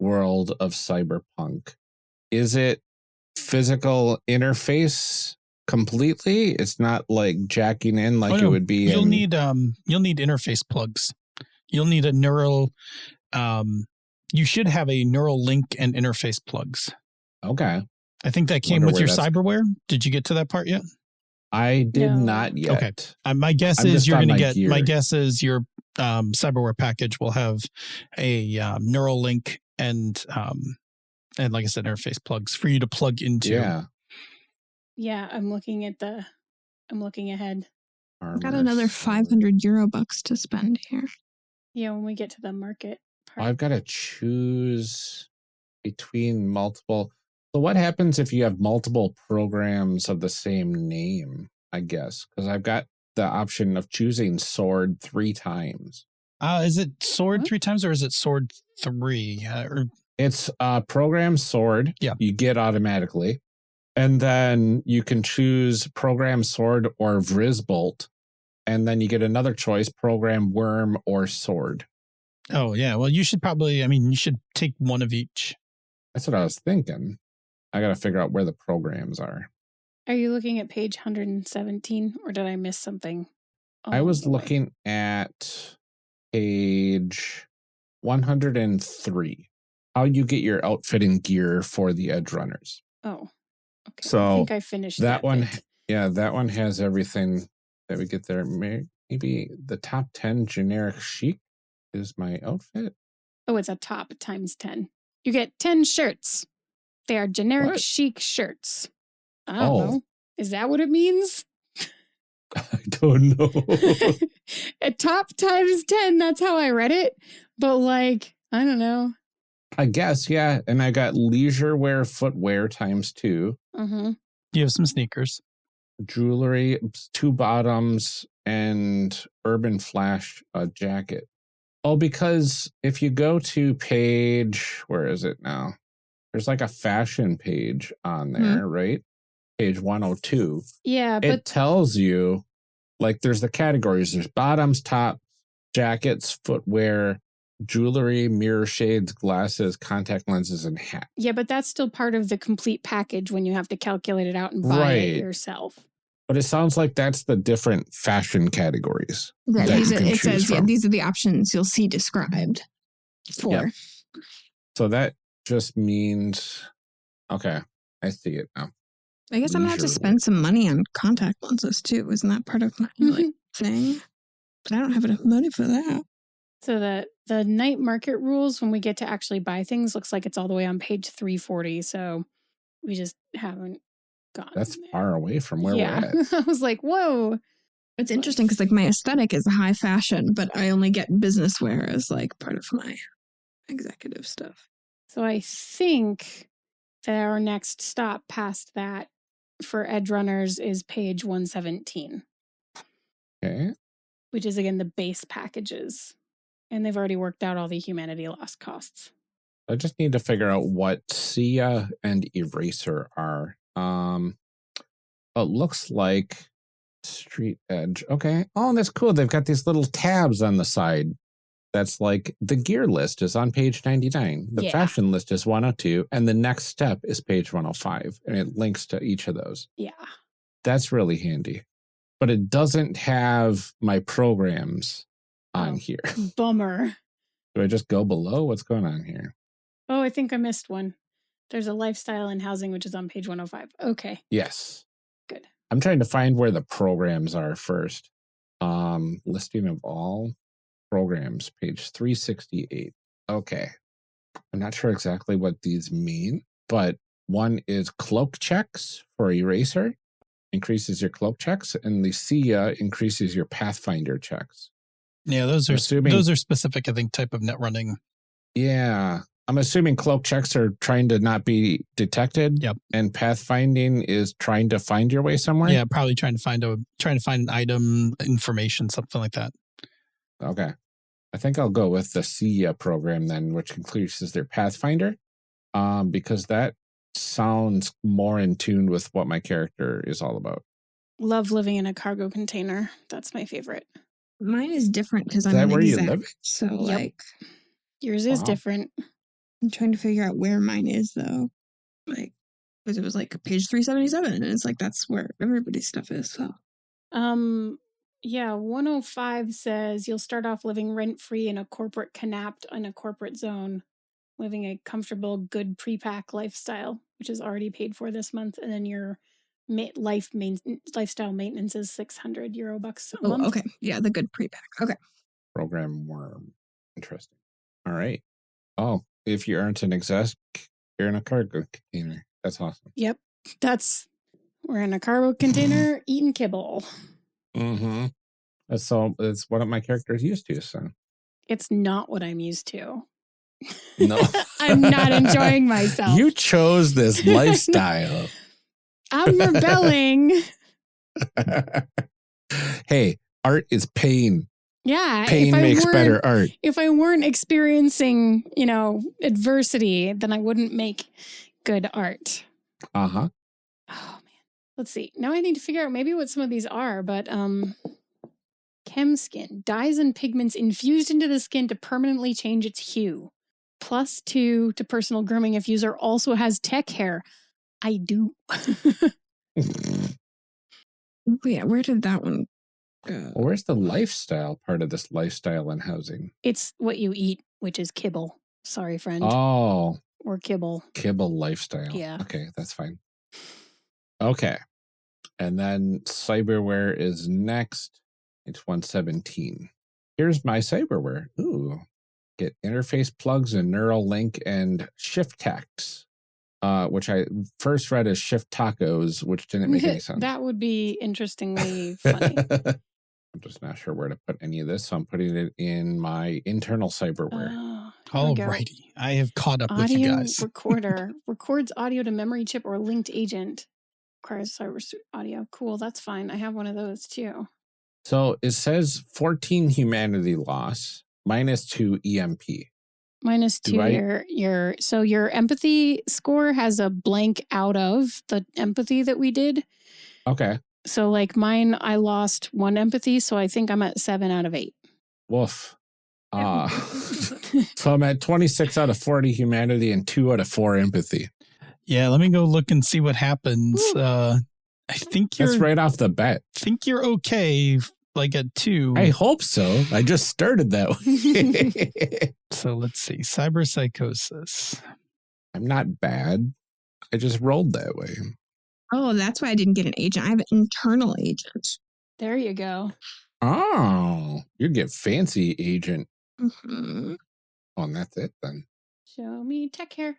world of cyberpunk, is it physical interface completely? It's not like jacking in like it would be. You'll need interface plugs. You'll need a neural. You should have a neural link and interface plugs. Okay. I think that came with your Cyberware. Did you get to that part yet? I did No. not yet. Okay. My guess I'm is just you're on going to my get. gear. My guess is your Cyberware package will have a neural link and like I said, interface plugs for you to plug into. Yeah. Yeah, I'm looking ahead. I've got another 500 euro bucks to spend here. Yeah, when we get to the market part. I've got to choose between multiple. So what happens if you have multiple programs of the same name, I guess? Because I've got the option of choosing sword 3 times. Is it sword What? 3 times or is it sword 3? It's program sword. Yeah. You get automatically. And then you can choose program sword or Vrizbolt. And then you get another choice, program worm or sword. Oh, yeah. Well, you should probably, you should take one of each. That's what I was thinking. I got to figure out where the programs are. Are you looking at page 117 or did I miss something? I along was the way? looking at page 103. How you get your outfit and gear for the edge runners. Oh, okay. So I think I finished that one. bit. Yeah, that one has everything that we get there. Maybe the top 10 generic chic is my outfit. Oh, it's a top times 10. You get 10 shirts. They are generic What? chic shirts. I don't Oh. know. Is that what it means? I don't know. A top times 10. That's how I read it. But like, I don't know. I guess, yeah. And I got leisure wear footwear times 2, Mm-hmm. You have some sneakers. jewelry, 2 bottoms, and urban flash jacket. Oh, because if you go to page, where is it now? There's like a fashion page on there, right? Page 102. Yeah, It but tells you, like, there's the categories. There's bottoms, tops, jackets, footwear, jewelry, mirror shades, glasses, contact lenses, and hat. yeah, but that's still part of the complete package when you have to calculate it out and buy Right. it yourself. But it sounds like that's the different fashion categories. Yeah, that you can it choose says, yeah, from. these are the options you'll see described for. Yep. So that just means, okay, I see it now. I guess I'm going to have to Leisure spend some money on contact lenses too. Isn't that part of my thing? But I don't have enough money for that. So the night market rules when we get to actually buy things looks like it's all the way on page 340. So we just haven't gotten That's there. far away from where Yeah. we're at. I was like, whoa. It's interesting because like my aesthetic is high fashion, but I only get business wear as like part of my executive stuff. So I think that our next stop past that for edge runners is page 117, Okay. which is again the base packages. And they've already worked out all the humanity loss costs. I just need to figure out what Sia and Eraser are. It looks like Street Edge. Okay. Oh, that's cool. They've got these little tabs on the side. That's like the gear list is on page 99. The Yeah. fashion list is 102. And the next step is page 105. And it links to each of those. Yeah. That's really handy. But it doesn't have my programs on Oh. here. Bummer. Do I just go below? What's going on here? Oh, I think I missed one. There's a lifestyle and housing, which is on page 105. Okay, Yes. good. I'm trying to find where the programs are first. Listing of all programs, page 368. Okay. I'm not sure exactly what these mean, but one is cloak checks for Eraser, increases your cloak checks, and the Sia increases your Pathfinder checks. Yeah, those are Assuming- those are specific, I think, type of net running. Yeah. I'm assuming cloak checks are trying to not be detected. Yep. And pathfinding is trying to find your way somewhere. Yeah, probably trying to find an item, information, something like that. Okay. I think I'll go with the SIA program then, which increases their Pathfinder, because that sounds more in tune with what my character is all about. Love living in a cargo container. That's my favorite. Mine is different because Is I'm that an where you exec. live? So Yep. like, Yours is Wow. different. I'm trying to figure out where mine is though. Like, because it was like page 377, and it's like that's where everybody's stuff is. So Yeah, 105 says you'll start off living rent-free in a corporate canapt in a corporate zone, living a comfortable, good pre-pack lifestyle, which is already paid for this month, and then your lifestyle maintenance is €600 a month. okay, yeah, the good pre-pack. Okay, Program worm. Interesting. All right. Oh, if you aren't an exec, you're in a cargo container. That's awesome. Yep, we're in a cargo container eating kibble. Mm-hmm. That's what my character is used to. So It's not what I'm used to. no, I'm not enjoying myself. You chose this lifestyle. I'm rebelling. Hey, art is pain. Yeah. Pain makes better art. If I weren't experiencing, adversity, then I wouldn't make good art. Uh-huh. Oh man. Let's see. Now I need to figure out maybe what some of these are, but chem skin. Dyes and pigments infused into the skin to permanently change its hue. +2 to personal grooming if user also has tech hair. I do. yeah. Where did that one go? Well, where's the lifestyle part of this lifestyle and housing? It's what you eat, which is kibble. Sorry, friend. Oh, Or kibble. kibble lifestyle. Yeah. Okay, that's fine. Okay. And then Cyberware is next. It's 117. Here's my Cyberware. Ooh. Get interface plugs and neural link and shift text, which I first read as shift tacos, which didn't make any sense. That would be interestingly funny. I'm just not sure where to put any of this, so I'm putting it in my internal Cyberware. Here we go. Alrighty. I have caught up with you Audio guys. recorder records audio to memory chip or linked agent. Requires cyber audio. Cool, that's fine. I have one of those too. So it says 14 humanity loss, -2 EMP. -2 your empathy score has a blank out of the empathy that we did. Okay. So like mine, I lost 1 empathy, so I think I'm at 7 out of 8. Woof. So I'm at 26 out of 40 humanity and 2 out of 4 empathy. Yeah, let me go look and see what happens. I think That's right off the bat. think you're okay, like at 2. I hope so. I just started that way. So let's see. Cyberpsychosis. I'm not bad. I just rolled that way. Oh, that's why I didn't get an agent. I have an internal agent. There you go. Oh, you get fancy agent. Mm-hmm. Oh, and that's it then. Show me tech hair.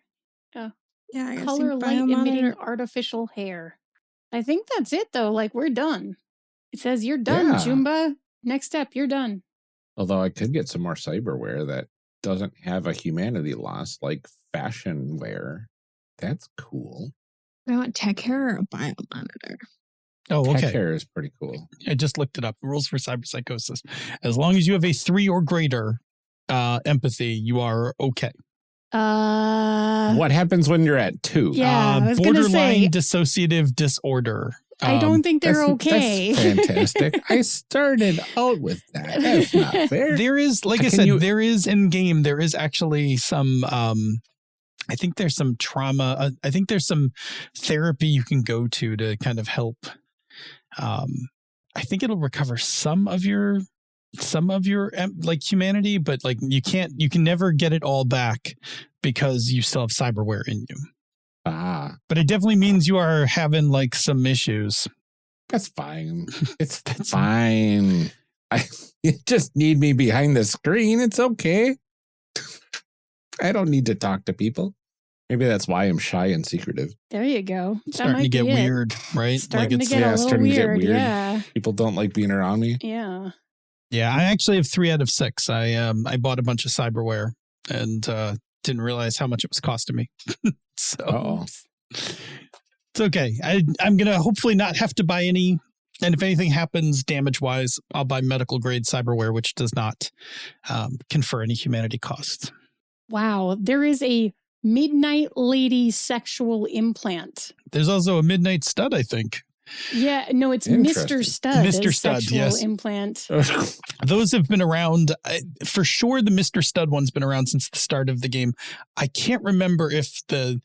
Yeah, I got Color some light emitting biomonitor. artificial hair. I think that's it though. Like we're done. It says you're done, Yeah. Jumba. Next step, you're done. Although I could get some more cyberware that doesn't have a humanity loss, like fashion wear. That's cool. I want tech hair or a biomonitor. Oh, Tech okay. hair is pretty cool. I just looked it up. Rules for cyberpsychosis. As long as you have a 3 or greater empathy, you are okay. What happens when you're at 2? Yeah, I was gonna Borderline say, dissociative disorder. I don't think they're okay. That's fantastic. I started out with that. That's not fair. There is, like I Can said, you- there is in game, there is actually some, I think there's some trauma. I think there's some therapy you can go to kind of help. I think it'll recover some of your like humanity, but like you can never get it all back because you still have cyberware in you. Ah, But it definitely means you are having like some issues. that's fine. It's fine. You just need me behind the screen. It's okay. I don't need to talk to people. Maybe that's why I'm shy and secretive. There you go. That Starting to might get be it. weird, right? Starting to it's get a yeah, little starting to get weird. weird. Yeah. People don't like being around me. didn't realize how much it was costing me. So Uh-oh. it's okay. I'm going to hopefully not have to buy any. And if anything happens damage-wise, I'll buy medical-grade cyberware, which does not confer any humanity costs. Wow. There is a Midnight Lady sexual implant. There's also a Midnight Stud, I think. Yeah, no, it's Interesting. Mr. Stud. Mr. as Stud, sexual yes. implant. Those have been around. For sure, the Mr. Stud one's been around since the start of the game. I can't remember if the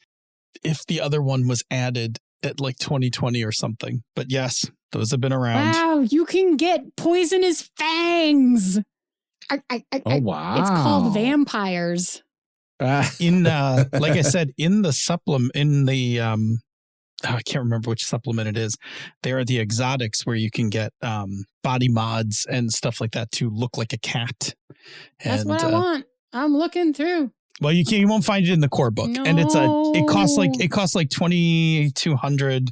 other one was added at like 2020 or something. But yes, those have been around. Wow, you can get poisonous fangs. Oh, wow. It's called vampires. In like I said, in the supplement, in the I can't remember which supplement it is. There are the exotics where you can get body mods and stuff like that to look like a cat. That's what I want. I'm looking through. Well, you won't find it in the core book, and it costs like $2,200.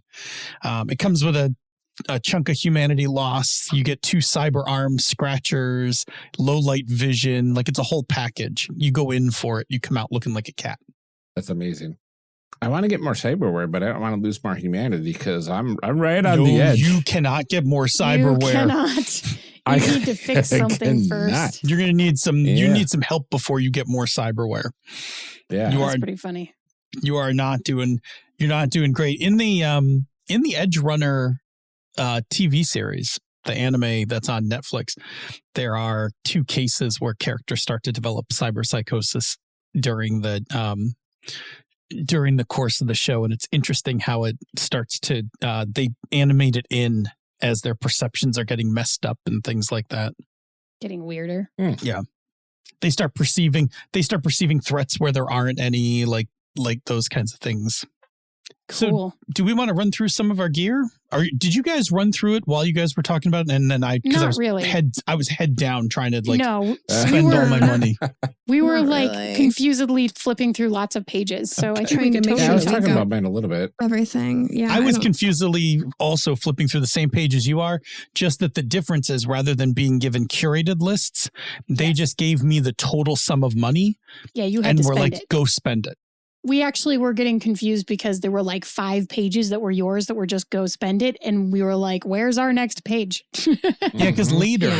It comes with a chunk of humanity loss. You get 2 cyber arm scratchers, low light vision. Like it's a whole package. You go in for it, you come out looking like a cat. That's amazing. I want to get more cyberware, but I don't want to lose more humanity because I'm right on the edge. You cannot get more cyberware. You cannot. You need to fix something first. You're going to need some. Yeah. You need some help before you get more cyberware. Yeah, that's pretty funny. You are not doing. You're not doing great in the Edge Runner TV series, the anime that's on Netflix. There are 2 cases where characters start to develop cyberpsychosis during the course of the show, and it's interesting how it starts to. They animate it in as their perceptions are getting messed up and things like that. Getting weirder. Yeah. They start perceiving threats where there aren't any, like those kinds of things. Cool. So do we want to run through some of our gear? Did you guys run through it while you guys were talking about it? And then I was head down trying to spend all my money. We were confusedly flipping through lots of pages. So I think we could totally I was talking about mine a little bit. Everything. Yeah. I was confusedly also flipping through the same page as you are, just that the difference is rather than being given curated lists, they just gave me the total sum of money. Yeah, you had to spend it. And were like, go spend it. We actually were getting confused because there were like 5 pages that were yours that were just go spend it. And we were like, where's our next page? Yeah, because later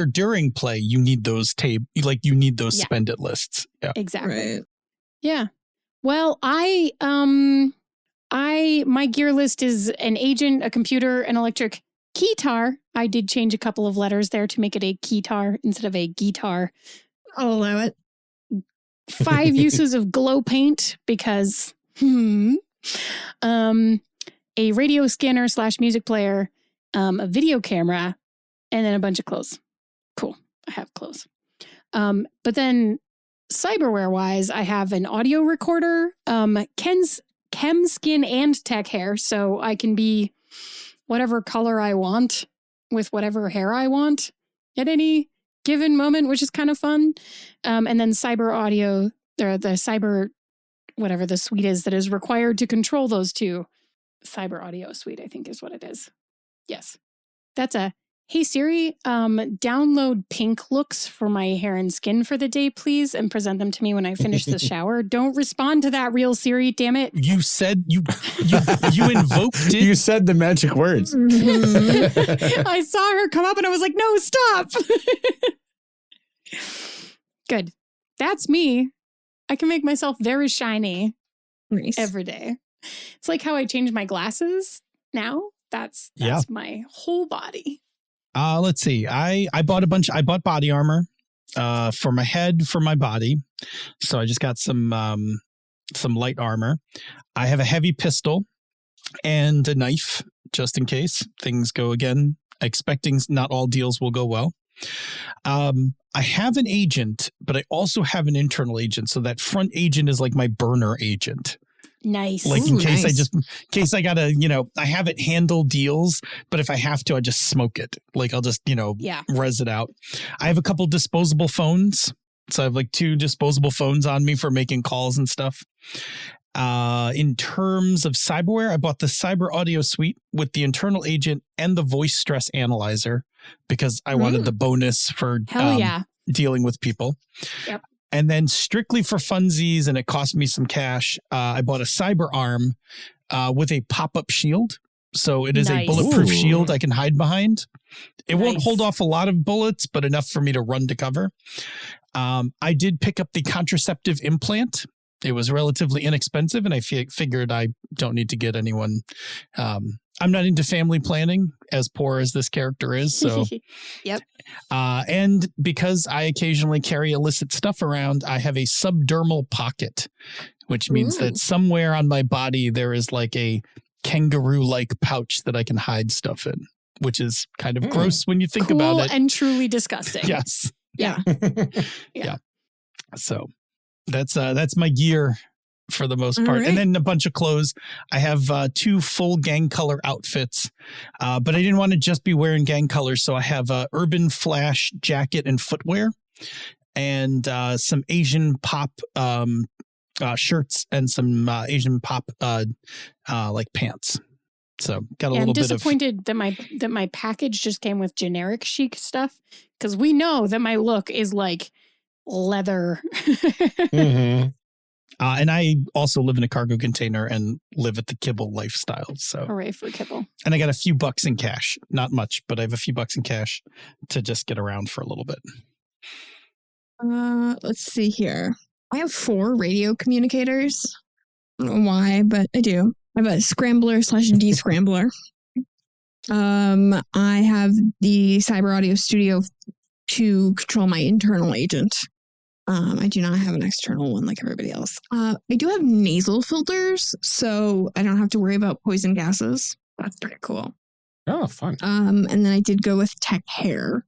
during play, you need those you need those spend it lists. Yeah, exactly. Right. Yeah. Well, my gear list is an agent, a computer, an electric keytar. I did change a couple of letters there to make it a keytar instead of a guitar. I'll allow it. 5 uses of glow paint because a radio scanner / music player, a video camera, and then a bunch of clothes. Cool. I have clothes. But then cyberware wise, I have an audio recorder, chem skin and tech hair. So I can be whatever color I want with whatever hair I want at any given moment, which is kind of fun. And then cyber audio, or the cyber, whatever the suite is that is required to control those 2. Cyber audio suite, I think is what it is. Yes. That's hey Siri, download pink looks for my hair and skin for the day, please, and present them to me when I finish the shower. Don't respond to that, real Siri, damn it. You said you invoked it. You said the magic words. I saw her come up and I was like, no, stop. Good. That's me. I can make myself very shiny every day. It's like how I change my glasses now. That's my whole body. Let's see. I bought body armor for my head, for my body. So I just got some light armor. I have a heavy pistol and a knife just in case things go again. Expecting not all deals will go well. I have an agent, but I also have an internal agent. So that front agent is like my burner agent. Nice. Like in case I gotta, I have it handle deals, but if I have to, I just smoke it. Like I'll just, res it out. I have a couple disposable phones. So I have like 2 disposable phones on me for making calls and stuff. In terms of cyberware, I bought the cyber audio suite with the internal agent and the voice stress analyzer because I wanted the bonus for dealing with people. Yep. And then strictly for funsies, and it cost me some cash, I bought a cyber arm with a pop-up shield. So it is a bulletproof shield I can hide behind. It won't hold off a lot of bullets, but enough for me to run to cover. I did pick up the contraceptive implant. It was relatively inexpensive, and I figured I don't need to get anyone. I'm not into family planning, as poor as this character is. So, Yep. And because I occasionally carry illicit stuff around, I have a subdermal pocket, which means that somewhere on my body there is like a kangaroo-like pouch that I can hide stuff in, which is kind of gross when you think about it. And truly disgusting. Yes. Yeah. Yeah. So that's my gear for the most part. Right. And then a bunch of clothes. I have 2 full gang color outfits, but I didn't want to just be wearing gang colors. So I have a urban flash jacket and footwear, and some Asian pop shirts, and some Asian pop like pants. So got a little bit of. I'm disappointed that my package just came with generic chic stuff, because we know that my look is like leather. And I also live in a cargo container and live at the kibble lifestyle. So Hooray for kibble. And I got a few bucks in cash. Not much, but I have a few bucks in cash to just get around for a little bit. Let's see here. I have 4 radio communicators. I don't know why, but I do. I have a scrambler / descrambler. I have the Cyber Audio Studio to control my internal agent. I do not have an external one like everybody else. I do have nasal filters, so I don't have to worry about poison gases. That's pretty cool. Oh, fun. And then I did go with tech hair.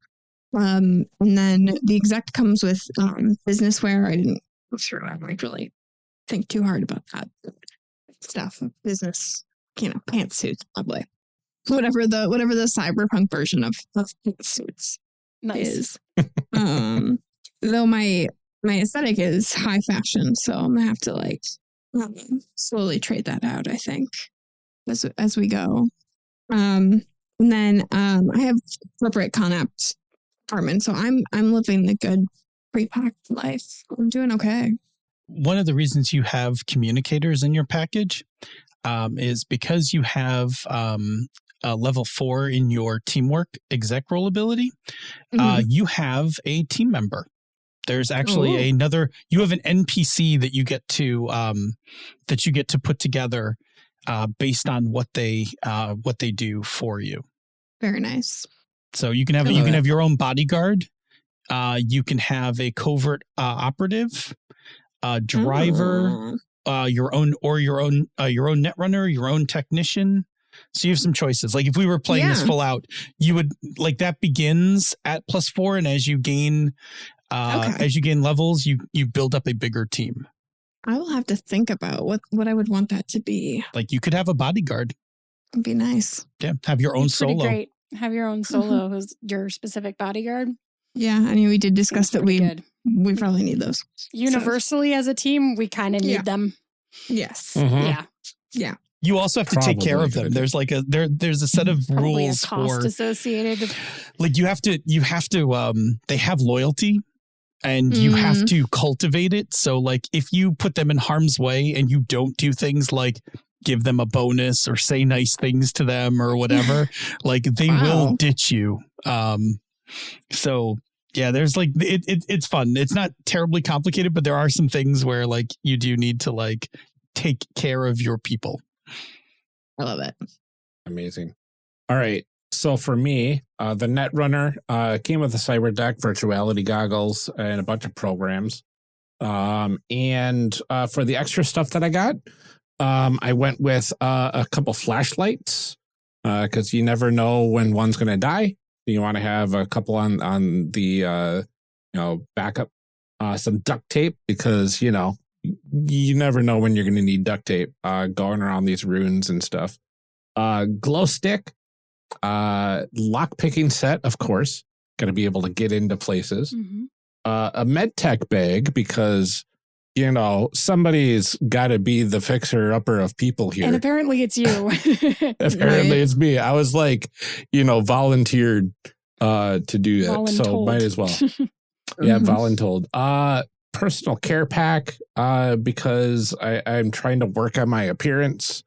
And then the exec comes with business wear. I didn't go through. I might really think too hard about that stuff. Business, pantsuits, probably. Whatever the cyberpunk version of pantsuits is. Though my aesthetic is high fashion, so I'm gonna have to slowly trade that out, I think, as we go. And then I have corporate Conapt apartment, so I'm living the good pre-packed life. I'm doing okay. One of the reasons you have communicators in your package is because you have a level 4 in your teamwork exec role ability. You have a team member. There's actually you have an NPC that you get to put together based on what they do for you. Very nice. So you can have your own bodyguard. You can have a covert operative, driver, your own netrunner, your own technician. So you have some choices. Like if we were playing this full out, you would that begins at +4, and as you gain levels, you build up a bigger team. I will have to think about what I would want that to be. Like you could have a bodyguard. It'd be nice. Yeah, have your own solo. Great. Have your own solo who's your specific bodyguard. Yeah, I mean we did discuss that we probably need those. Universally as a team, we kind of need them. Yes. Yeah. You also have to take care of them. There's there's a set of Probably rules a cost associated. Like you have to they have loyalty, and you have to cultivate it. So like if you put them in harm's way and you don't do things like give them a bonus or say nice things to them or whatever, like they will ditch you. So yeah, there's it's fun. It's not terribly complicated, but there are some things where you do need to take care of your people. I love it. Amazing. All right. So for me, the Netrunner came with a cyber deck, virtuality goggles, and a bunch of programs. And for the extra stuff that I got, I went with a couple flashlights because you never know when one's going to die. You want to have a couple on the backup. Some duct tape because you never know when you're going to need duct tape going around these runes and stuff. Glow stick, lock picking set, of course, going to be able to get into places. A med tech bag because somebody's got to be the fixer upper of people here. And apparently it's you. Apparently it's me. I was volunteered to do that. So might as well. Yeah, voluntold. personal care pack because I'm trying to work on my appearance,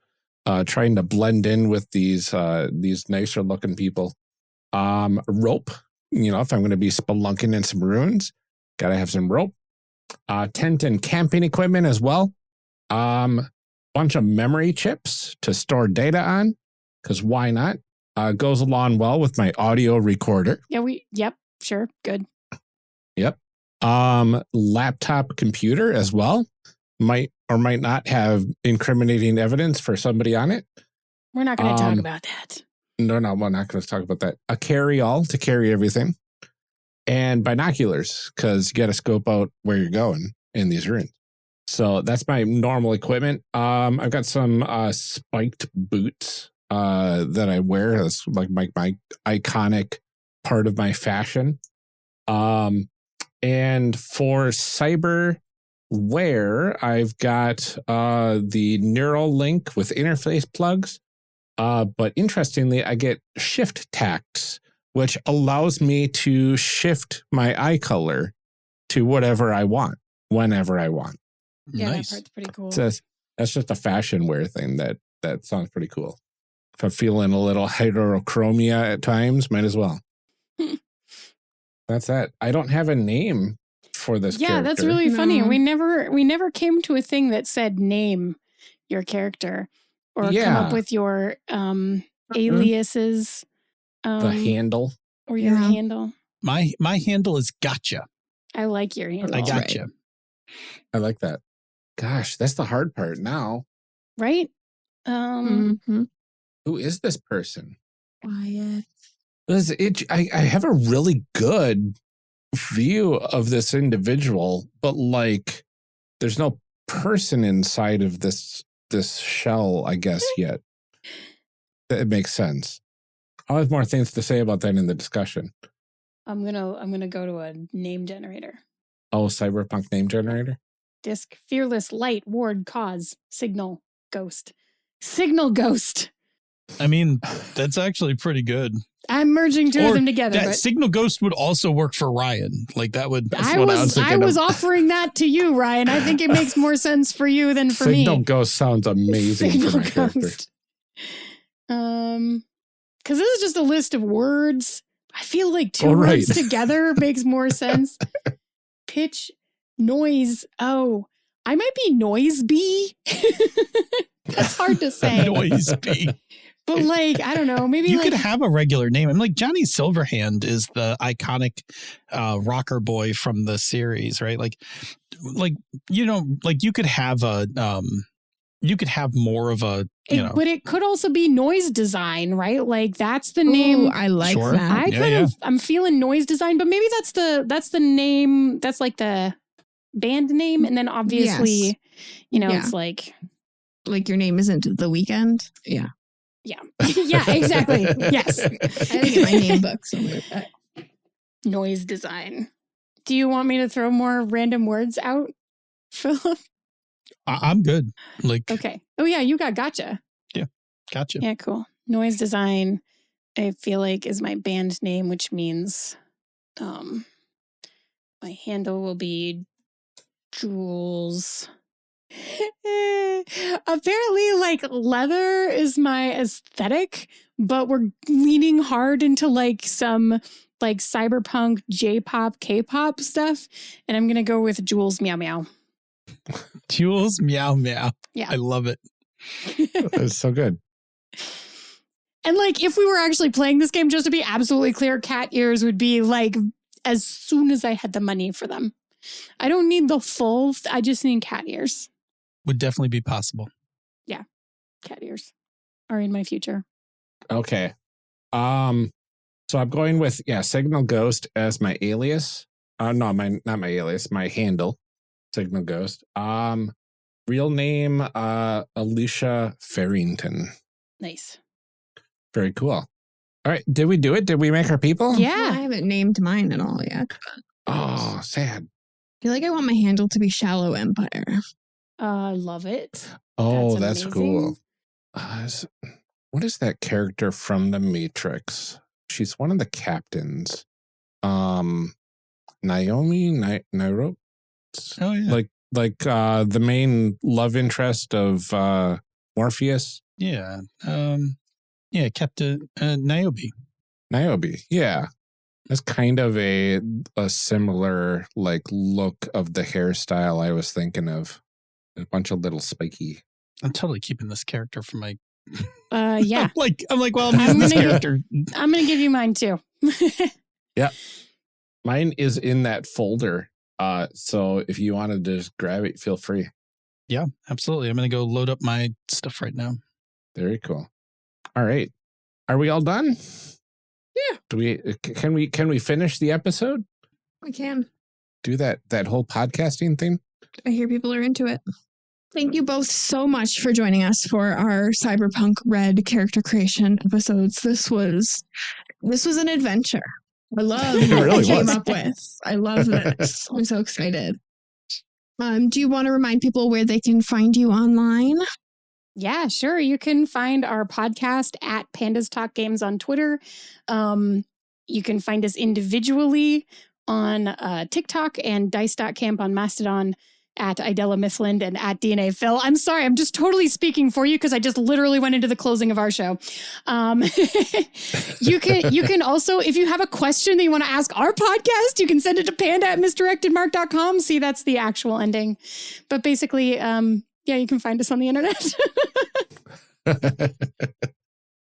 trying to blend in with these nicer looking people. Rope, if I'm going to be spelunking in some ruins, got to have some rope. Tent and camping equipment as well. Bunch of memory chips to store data on, because why not? Goes along well with my audio recorder. Yep, sure, good. Yep. Laptop computer as well. Might or might not have incriminating evidence for somebody on it. We're not going to talk about that. No, we're not going to talk about that. A carry-all to carry everything. And binoculars, because you got to scope out where you're going in these ruins. So that's my normal equipment. I've got some spiked boots that I wear. That's like my iconic part of my fashion. And for Cyberware, I've got the Neuralink with interface plugs. But interestingly, I get shift tacks, which allows me to shift my eye color to whatever I want, whenever I want. Yeah, Nice. that part's pretty cool. That's just a fashion wear thing that sounds pretty cool. If I'm feeling a little heterochromia at times, might as well. That's that. I don't have a name for this character. That's really funny. No. We never came to a thing that said name your character or come up with your aliases. The handle. Or your handle. My handle is gotcha. I like your handle. I gotcha. I like that. Gosh, that's the hard part now. Right? Who is this person? Quiet. I have a really good view of this individual, but like there's no person inside of this shell, I guess, yet. It makes sense. I'll have more things to say about that in the discussion. I'm gonna go to a name generator. Oh, Cyberpunk name generator? Disc, fearless, light, ward, cause, signal, ghost. Signal ghost. I mean, that's actually pretty good. I'm merging two of them together. That but Signal Ghost would also work for Ryan. Like that would. I was offering that to you, Ryan. I think it makes more sense for you than for me. Signal Ghost sounds amazing for my character. Because this is just a list of words. I feel like two words together makes more sense. Pitch, noise. Oh, I might be noise bee. That's hard to say. Noise bee. But like, I don't know, maybe you like, could have a regular name. I'm like Johnny Silverhand is the iconic rocker boy from the series, right? Like you could have more of a, but it could also be noise design, right? Like that's the name. Ooh, I like that. I'm feeling noise design, but maybe that's the name. That's like the band name. And then obviously, it's like your name isn't The Weeknd. Yeah. Yeah. Yeah, exactly. Yes. I didn't get my name book somewhere. Noise design. Do you want me to throw more random words out, Philip? I'm good. Like, okay. Oh yeah, you got gotcha. Yeah, gotcha. Yeah, cool. Noise design, I feel like is my band name, which means my handle will be Jules. Apparently, like leather is my aesthetic, but we're leaning hard into like some like cyberpunk J-pop, K-pop stuff, and I'm gonna go with Jules Meow Meow. Jules Meow Meow. Yeah, I love it. That's so good. And like, if we were actually playing this game, just to be absolutely clear, cat ears would be like as soon as I had the money for them. I don't need the full. I just need cat ears. Would definitely be possible. Yeah. Cat ears are in my future. Okay. So I'm going with, Signal Ghost as my alias. No, not my alias, my handle. Signal Ghost. Real name, Alicia Farrington. Nice. Very cool. All right. Did we do it? Did we make our people? Yeah. Well, I haven't named mine at all yet. But Oh, sad. I feel like I want my handle to be Shallow Empire. Love it. Oh, that's amazing. cool. What is that character from The Matrix? She's one of the captains. Naomi, Nairo, Oh yeah. Like the main love interest of Morpheus. Yeah. Captain Niobe. Niobe. Yeah. That's kind of a similar like look of the hairstyle I was thinking of. A bunch of little spiky. I'm totally keeping this character for my. Yeah. I'm like, well, I'm using this character. I'm gonna give you mine too. Yeah. Mine is in that folder. So if you wanted to just grab it, feel free. Yeah, absolutely. I'm gonna go load up my stuff right now. Very cool. All right. Are we all done? Yeah. Can we finish the episode? We can. Do that whole podcasting thing? I hear people are into it. Thank you both so much for joining us for our Cyberpunk Red character creation episodes. This was an adventure. I love what really we came was. up with. I love this. I'm so excited. Do you want to remind people where they can find you online? Yeah, sure. You can find our podcast at Pandas Talk Games on Twitter. You can find us individually on TikTok and Dice.camp on Mastodon, at Idella Mifflin and at DNA Phil. I'm sorry, I'm just totally speaking for you because I just literally went into the closing of our show. You can also, if you have a question that you want to ask our podcast, you can send it to panda@misdirectedmark.com. See, that's the actual ending. But basically, you can find us on the internet.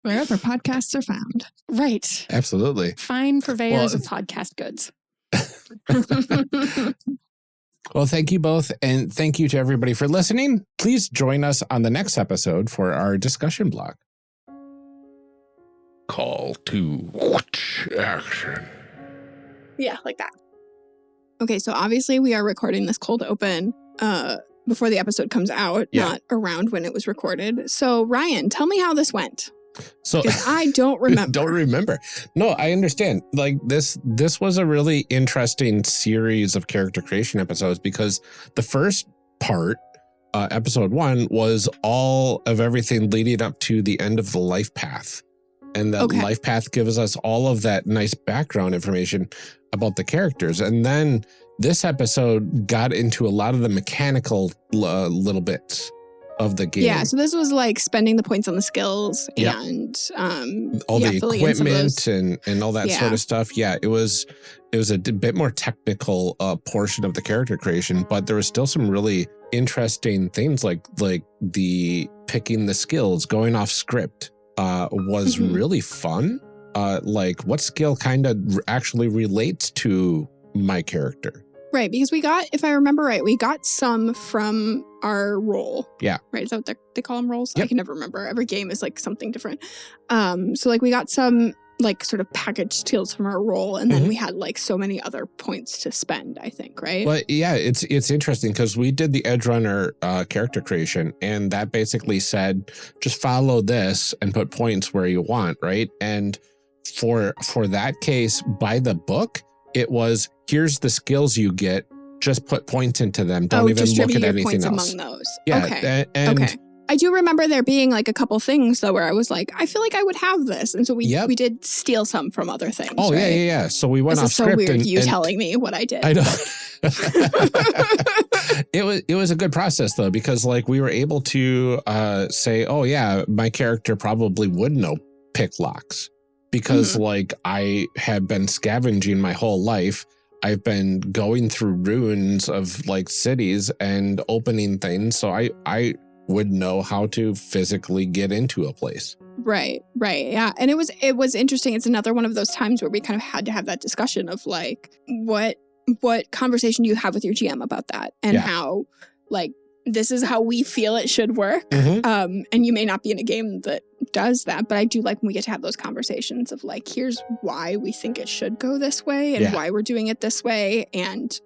Wherever podcasts are found. Right. Absolutely. Fine purveyors of podcast goods. Well, thank you both. And thank you to everybody for listening. Please join us on the next episode for our discussion block. Call to action. Yeah, like that. Okay, so obviously we are recording this cold open before the episode comes out, not around when it was recorded. So Ryan, tell me how this went. So because I don't remember. Don't remember. No, I understand. Like this was a really interesting series of character creation episodes because the first part, episode 1, was all of everything leading up to the end of the life path. And that life path gives us all of that nice background information about the characters. And then this episode got into a lot of the mechanical little bits of the game. Yeah, so this was like spending the points on the skills and all the equipment and all that sort of stuff. Yeah, it was a bit more technical portion of the character creation, but there was still some really interesting things like the picking the skills, going off script was really fun. Like what skill kind of actually relates to my character. Right, because we got, if I remember right, we got some from our role. Yeah. Right, is that what they call them, roles? Yep. I can never remember. Every game is like something different. So like we got some like sort of packaged skills from our role, and then we had like so many other points to spend, I think, right? Well, yeah, it's interesting because we did the Edge Runner character creation, and that basically said, just follow this and put points where you want, right? And for that case, by the book, it was, here's the skills you get, just put points into them. Don't even look at anything points else. Among those. Yeah. Okay. And I do remember there being like a couple things though where I was like, I feel like I would have this. And so we did steal some from other things. Oh, right? yeah. So we went off so script. Weird you telling me what I did. I know. It was a good process though, because like we were able to say, oh yeah, my character probably would know pick locks. Because like I have been scavenging my whole life. I've been going through ruins of like cities and opening things. So I would know how to physically get into a place. Right. Yeah. And it was interesting. It's another one of those times where we kind of had to have that discussion of like, what conversation do you have with your GM about that? And how like, this is how we feel it should work. And you may not be in a game that does that, but I do like when we get to have those conversations of like, here's why we think it should go this way and why we're doing it this way. And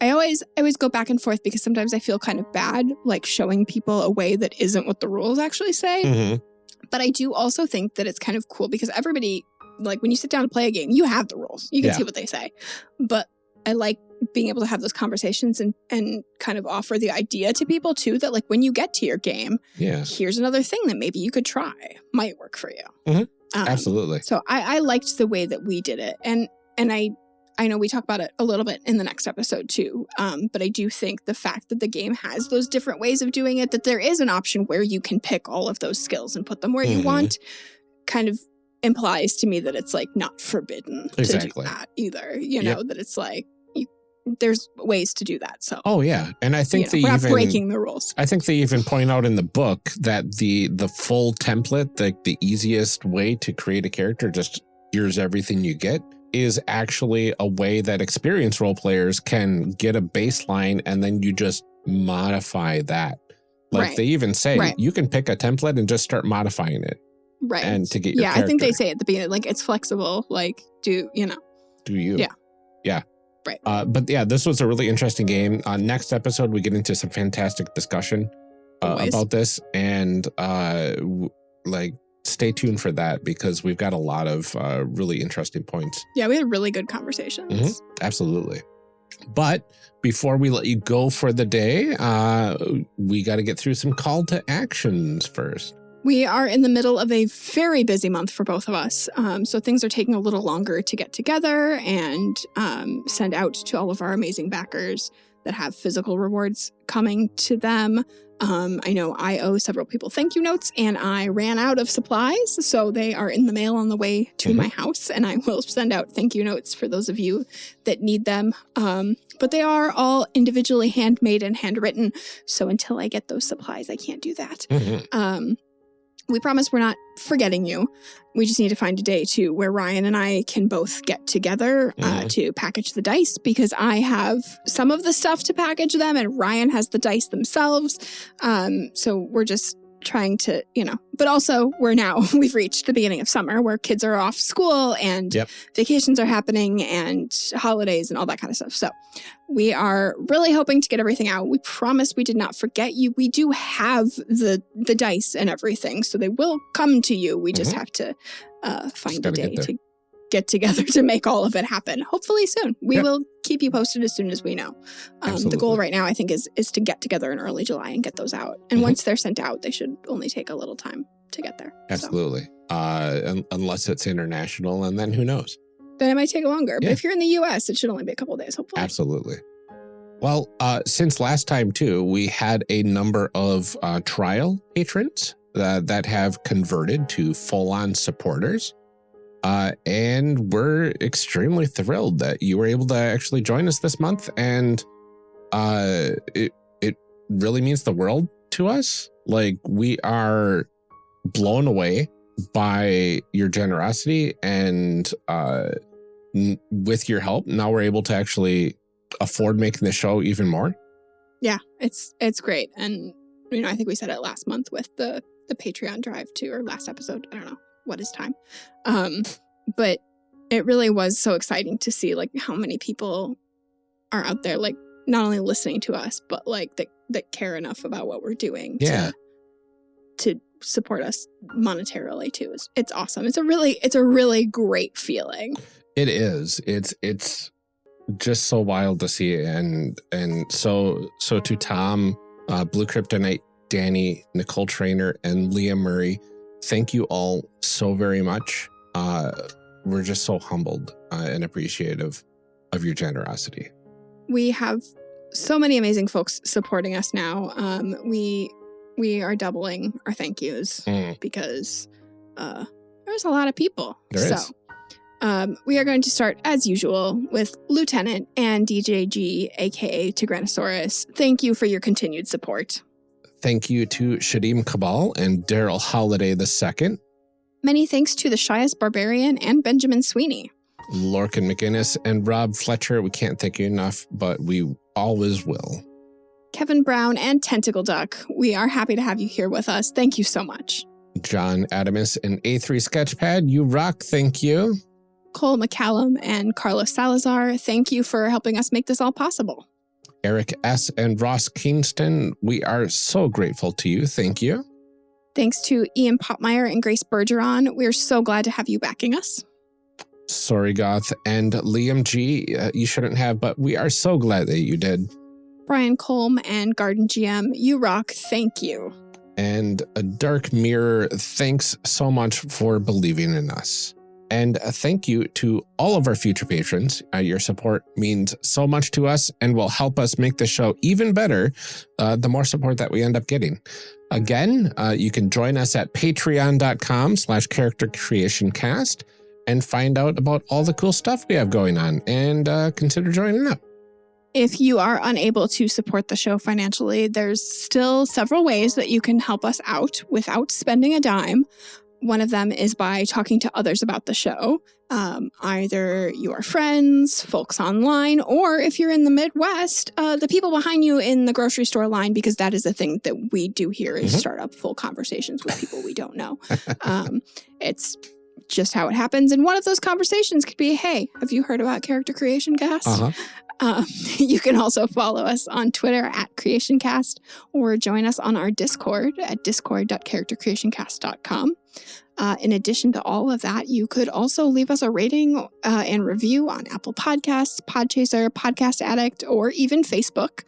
I always go back and forth because sometimes I feel kind of bad, like showing people a way that isn't what the rules actually say. But I do also think that it's kind of cool because everybody, like when you sit down to play a game, you have the rules. You can see what they say. But I like being able to have those conversations and kind of offer the idea to people too, that like when you get to your game, here's another thing that maybe you could try, might work for you. Absolutely. So I liked the way that we did it. And I know we talk about it a little bit in the next episode too, but I do think the fact that the game has those different ways of doing it, that there is an option where you can pick all of those skills and put them where you want, kind of implies to me that it's like not forbidden to do that either. You know, that it's like there's ways to do that. So and I think we're not breaking the rules. I think they even point out in the book that the full template, the easiest way to create a character, just here's everything you get, is actually a way that experienced role players can get a baseline and then you just modify that. Like they even say you can pick a template and just start modifying it. Right. And to get your character. I think they say at the beginning, like it's flexible, like do you. Yeah. Right. But yeah, this was a really interesting game. Next episode, we get into some fantastic discussion about this, and stay tuned for that because we've got a lot of really interesting points. Yeah, we had really good conversations. Absolutely. But before we let you go for the day, we got to get through some call to actions first. We are in the middle of a very busy month for both of us. So things are taking a little longer to get together and send out to all of our amazing backers that have physical rewards coming to them. I know I owe several people thank you notes and I ran out of supplies. So they are in the mail on the way to my house and I will send out thank you notes for those of you that need them. But they are all individually handmade and handwritten. So until I get those supplies, I can't do that. We promise we're not forgetting you. We just need to find a day, too, where Ryan and I can both get together to package the dice because I have some of the stuff to package them and Ryan has the dice themselves. So we're just trying to, but also we've reached the beginning of summer where kids are off school and vacations are happening and holidays and all that kind of stuff. So we are really hoping to get everything out. We promise we did not forget you. We do have the dice and everything, so they will come to you. We just have to find a day to get together to make all of it happen. Hopefully soon. We will keep you posted as soon as we know. The goal right now, I think, is to get together in early July and get those out. And once they're sent out, they should only take a little time to get there. Absolutely. So. Unless it's international, and then who knows? Then it might take longer. But if you're in the U.S., it should only be a couple of days, hopefully. Absolutely. Well, since last time, too, we had a number of trial patrons that have converted to full-on supporters. And we're extremely thrilled that you were able to actually join us this month. And it really means the world to us. Like, we are blown away by your generosity, and with your help, now we're able to actually afford making the show even more. Yeah, it's great. And, I think we said it last month with the Patreon drive too, or last episode. I don't know. What is time? But it really was so exciting to see like how many people are out there, like not only listening to us, but like that care enough about what we're doing to support us monetarily too. It's awesome. It's a really great feeling. It is. It's just so wild to see. And so to Tom, Blue Kryptonite, Danny, Nicole Trainer, and Leah Murray, thank you all so very much. We're just so humbled and appreciative of your generosity. We have so many amazing folks supporting us now. We are doubling our thank yous because there's a lot of people. There is. We are going to start, as usual, with Lieutenant and DJG, a.k.a. Tyrannosaurus. Thank you for your continued support. Thank you to Shadim Cabal and Daryl Holiday II. Many thanks to the Shyest Barbarian and Benjamin Sweeney. Lorcan McGinnis and Rob Fletcher. We can't thank you enough, but we always will. Kevin Brown and Tentacle Duck. We are happy to have you here with us. Thank you so much. John Adamus and A3 Sketchpad. You rock. Thank you. Cole McCallum and Carlos Salazar. Thank you for helping us make this all possible. Eric S. and Ross Kingston. We are so grateful to you. Thank you. Thanks to Ian Popmeyer and Grace Bergeron. We're so glad to have you backing us. Sorry, Goth and Liam G. You shouldn't have, but we are so glad that you did. Brian Colm and Garden GM. You rock. Thank you. And a Dark Mirror. Thanks so much for believing in us. And a thank you to all of our future patrons. Your support means so much to us and will help us make the show even better the more support that we end up getting. Again, you can join us at patreon.com/charactercreationcast and find out about all the cool stuff we have going on, and consider joining up. If you are unable to support the show financially, there's still several ways that you can help us out without spending a dime. One of them is by talking to others about the show, either your friends, folks online, or if you're in the Midwest, the people behind you in the grocery store line, because that is the thing that we do here is start up full conversations with people we don't know. It's just how it happens. And one of those conversations could be, hey, have you heard about Character Creation Cast? You can also follow us on Twitter at CreationCast, or join us on our Discord at discord.charactercreationcast.com. In addition to all of that, you could also leave us a rating and review on Apple Podcasts, Podchaser, Podcast Addict, or even Facebook.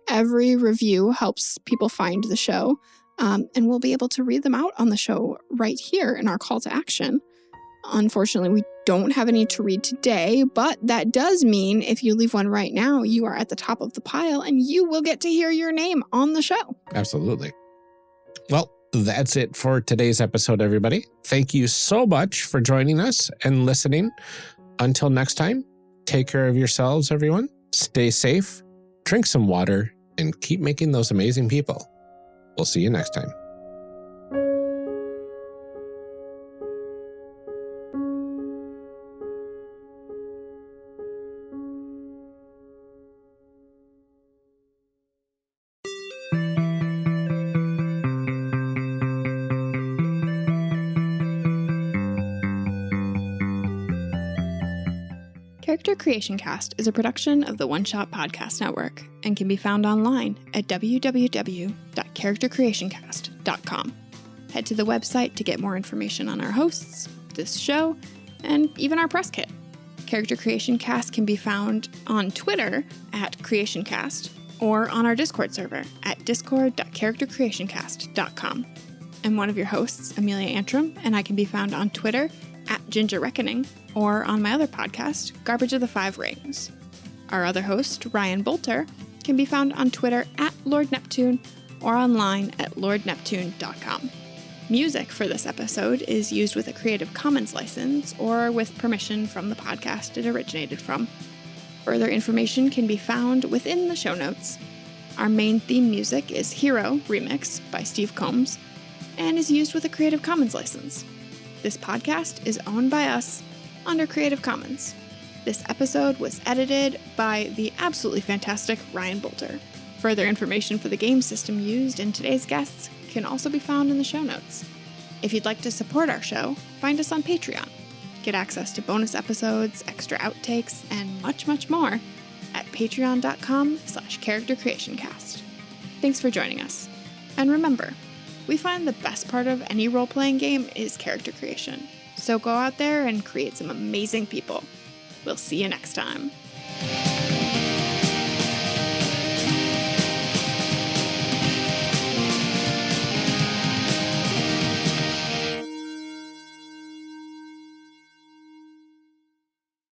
Every review helps people find the show, and we'll be able to read them out on the show right here in our call to action. Unfortunately, we don't have any to read today, but that does mean if you leave one right now, you are at the top of the pile and you will get to hear your name on the show. Absolutely. Well, that's it for today's episode, everybody. Thank you so much for joining us and listening. Until next time, take care of yourselves, everyone. Stay safe, drink some water, and keep making those amazing people. We'll see you next time. Character Creation Cast is a production of the One Shot Podcast Network and can be found online at www.charactercreationcast.com. Head to the website to get more information on our hosts, this show, and even our press kit. Character Creation Cast can be found on Twitter at CreationCast or on our Discord server at discord.charactercreationcast.com. I'm one of your hosts, Amelia Antrim, and I can be found on Twitter at Ginger Reckoning, or on my other podcast, Garbage of the Five Rings. Our other host, Ryan Bolter, can be found on Twitter at Lord Neptune or online at lordneptune.com. Music for this episode is used with a Creative Commons license or with permission from the podcast it originated from. Further information can be found within the show notes. Our main theme music is Hero Remix by Steve Combs and is used with a Creative Commons license. This podcast is owned by us under Creative Commons. This episode was edited by the absolutely fantastic Ryan Bolter. Further information for the game system used in today's guests can also be found in the show notes. If you'd like to support our show, find us on Patreon. Get access to bonus episodes, extra outtakes, and much, much more at patreon.com/charactercreationcast. Thanks for joining us. And remember, we find the best part of any role-playing game is character creation. So go out there and create some amazing people. We'll see you next time.